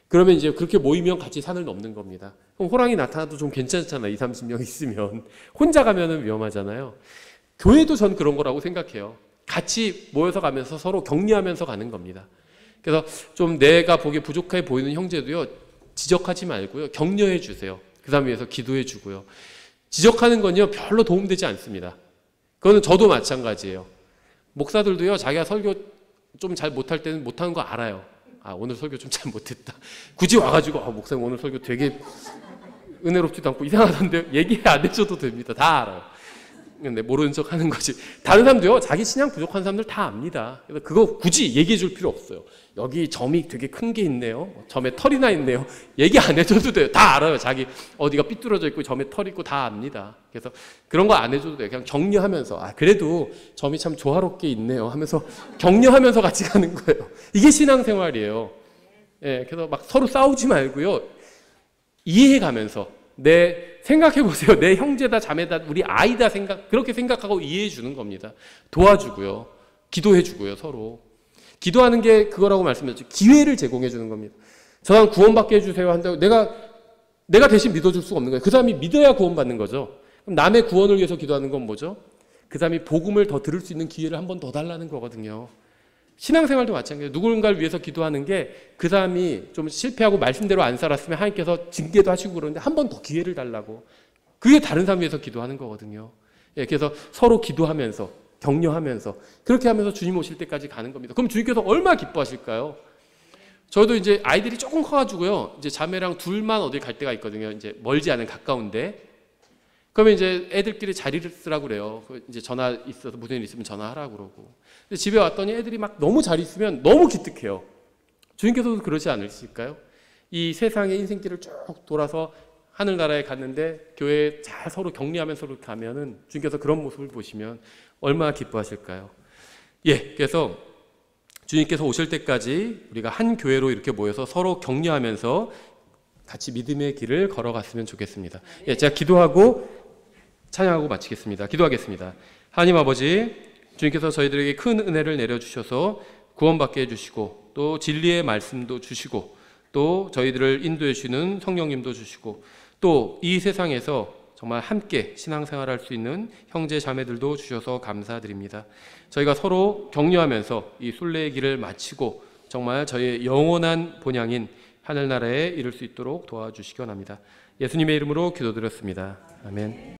그러면 이제 그렇게 모이면 같이 산을 넘는 겁니다. 그럼 호랑이 나타나도 좀 괜찮잖아요. 20, 30명 있으면. 혼자 가면은 위험하잖아요. 교회도 전 그런 거라고 생각해요. 같이 모여서 가면서 서로 격려하면서 가는 겁니다. 그래서 좀 내가 보기에 부족해 보이는 형제도요, 지적하지 말고요, 격려해 주세요. 그 사람 위해서 기도해 주고요. 지적하는 건요, 별로 도움되지 않습니다. 그거는 저도 마찬가지예요. 목사들도요, 자기가 설교 좀 잘 못할 때는 못하는 거 알아요. 아, 오늘 설교 좀 잘 못했다. 굳이 와가지고, 목사님 오늘 설교 되게 은혜롭지도 않고 이상하던데 얘기 안 해줘도 됩니다. 다 알아요. 근데 모르는 척 하는 거지. 다른 사람도요, 자기 신앙 부족한 사람들 다 압니다. 그래서 그거 굳이 얘기해 줄 필요 없어요. 여기 점이 되게 큰 게 있네요. 점에 털이 나 있네요. 얘기 안 해줘도 돼요. 다 알아요. 자기 어디가 삐뚤어져 있고 점에 털 있고 다 압니다. 그래서 그런 거 안 해줘도 돼요. 그냥 격려하면서, 그래도 점이 참 조화롭게 있네요 하면서 격려하면서 같이 가는 거예요. 이게 신앙생활이에요. 예, 그래서 막 서로 싸우지 말고요, 이해해 가면서, 생각해 보세요. 내 형제다, 자매다, 우리 아이다 그렇게 생각하고 이해해 주는 겁니다. 도와주고요, 기도해 주고요, 서로. 기도하는 게 그거라고 말씀드렸죠. 기회를 제공해 주는 겁니다. 저 사람 구원받게 해주세요 한다고 내가 대신 믿어줄 수가 없는 거예요. 그 사람이 믿어야 구원받는 거죠. 그럼 남의 구원을 위해서 기도하는 건 뭐죠? 그 사람이 복음을 더 들을 수 있는 기회를 한 번 더 달라는 거거든요. 신앙생활도 마찬가지예요. 누군가를 위해서 기도하는 게 그 사람이 좀 실패하고 말씀대로 안 살았으면 하나님께서 징계도 하시고 그러는데 한 번 더 기회를 달라고. 그게 다른 사람 위해서 기도하는 거거든요. 예, 그래서 서로 기도하면서, 격려하면서, 그렇게 하면서 주님 오실 때까지 가는 겁니다. 그럼 주님께서 얼마나 기뻐하실까요? 저도 이제 아이들이 조금 커가지고요, 이제 자매랑 둘만 어딜 갈 때가 있거든요. 이제 멀지 않은 가까운데. 그러면 이제 애들끼리 자리를 쓰라고 그래요. 이제 전화 있어서 무슨 일 있으면 전화하라고 그러고. 근데 집에 왔더니 애들이 막 너무 잘 있으면 너무 기특해요. 주님께서도 그러지 않으실까요? 이 세상의 인생길을 쭉 돌아서 하늘나라에 갔는데 교회에 잘 서로 격려하면서 이렇게 가면은 주님께서 그런 모습을 보시면 얼마나 기뻐하실까요? 예, 그래서 주님께서 오실 때까지 우리가 한 교회로 이렇게 모여서 서로 격려하면서 같이 믿음의 길을 걸어갔으면 좋겠습니다. 예, 제가 기도하고 찬양하고 마치겠습니다. 기도하겠습니다. 하나님 아버지, 주님께서 저희들에게 큰 은혜를 내려주셔서 구원받게 해주시고, 또 진리의 말씀도 주시고, 또 저희들을 인도해 주시는 성령님도 주시고, 또 이 세상에서 정말 함께 신앙생활할 수 있는 형제 자매들도 주셔서 감사드립니다. 저희가 서로 격려하면서 이 순례의 길을 마치고 정말 저희의 영원한 본향인 하늘나라에 이룰 수 있도록 도와주시기 원합니다. 예수님의 이름으로 기도드렸습니다. 아멘.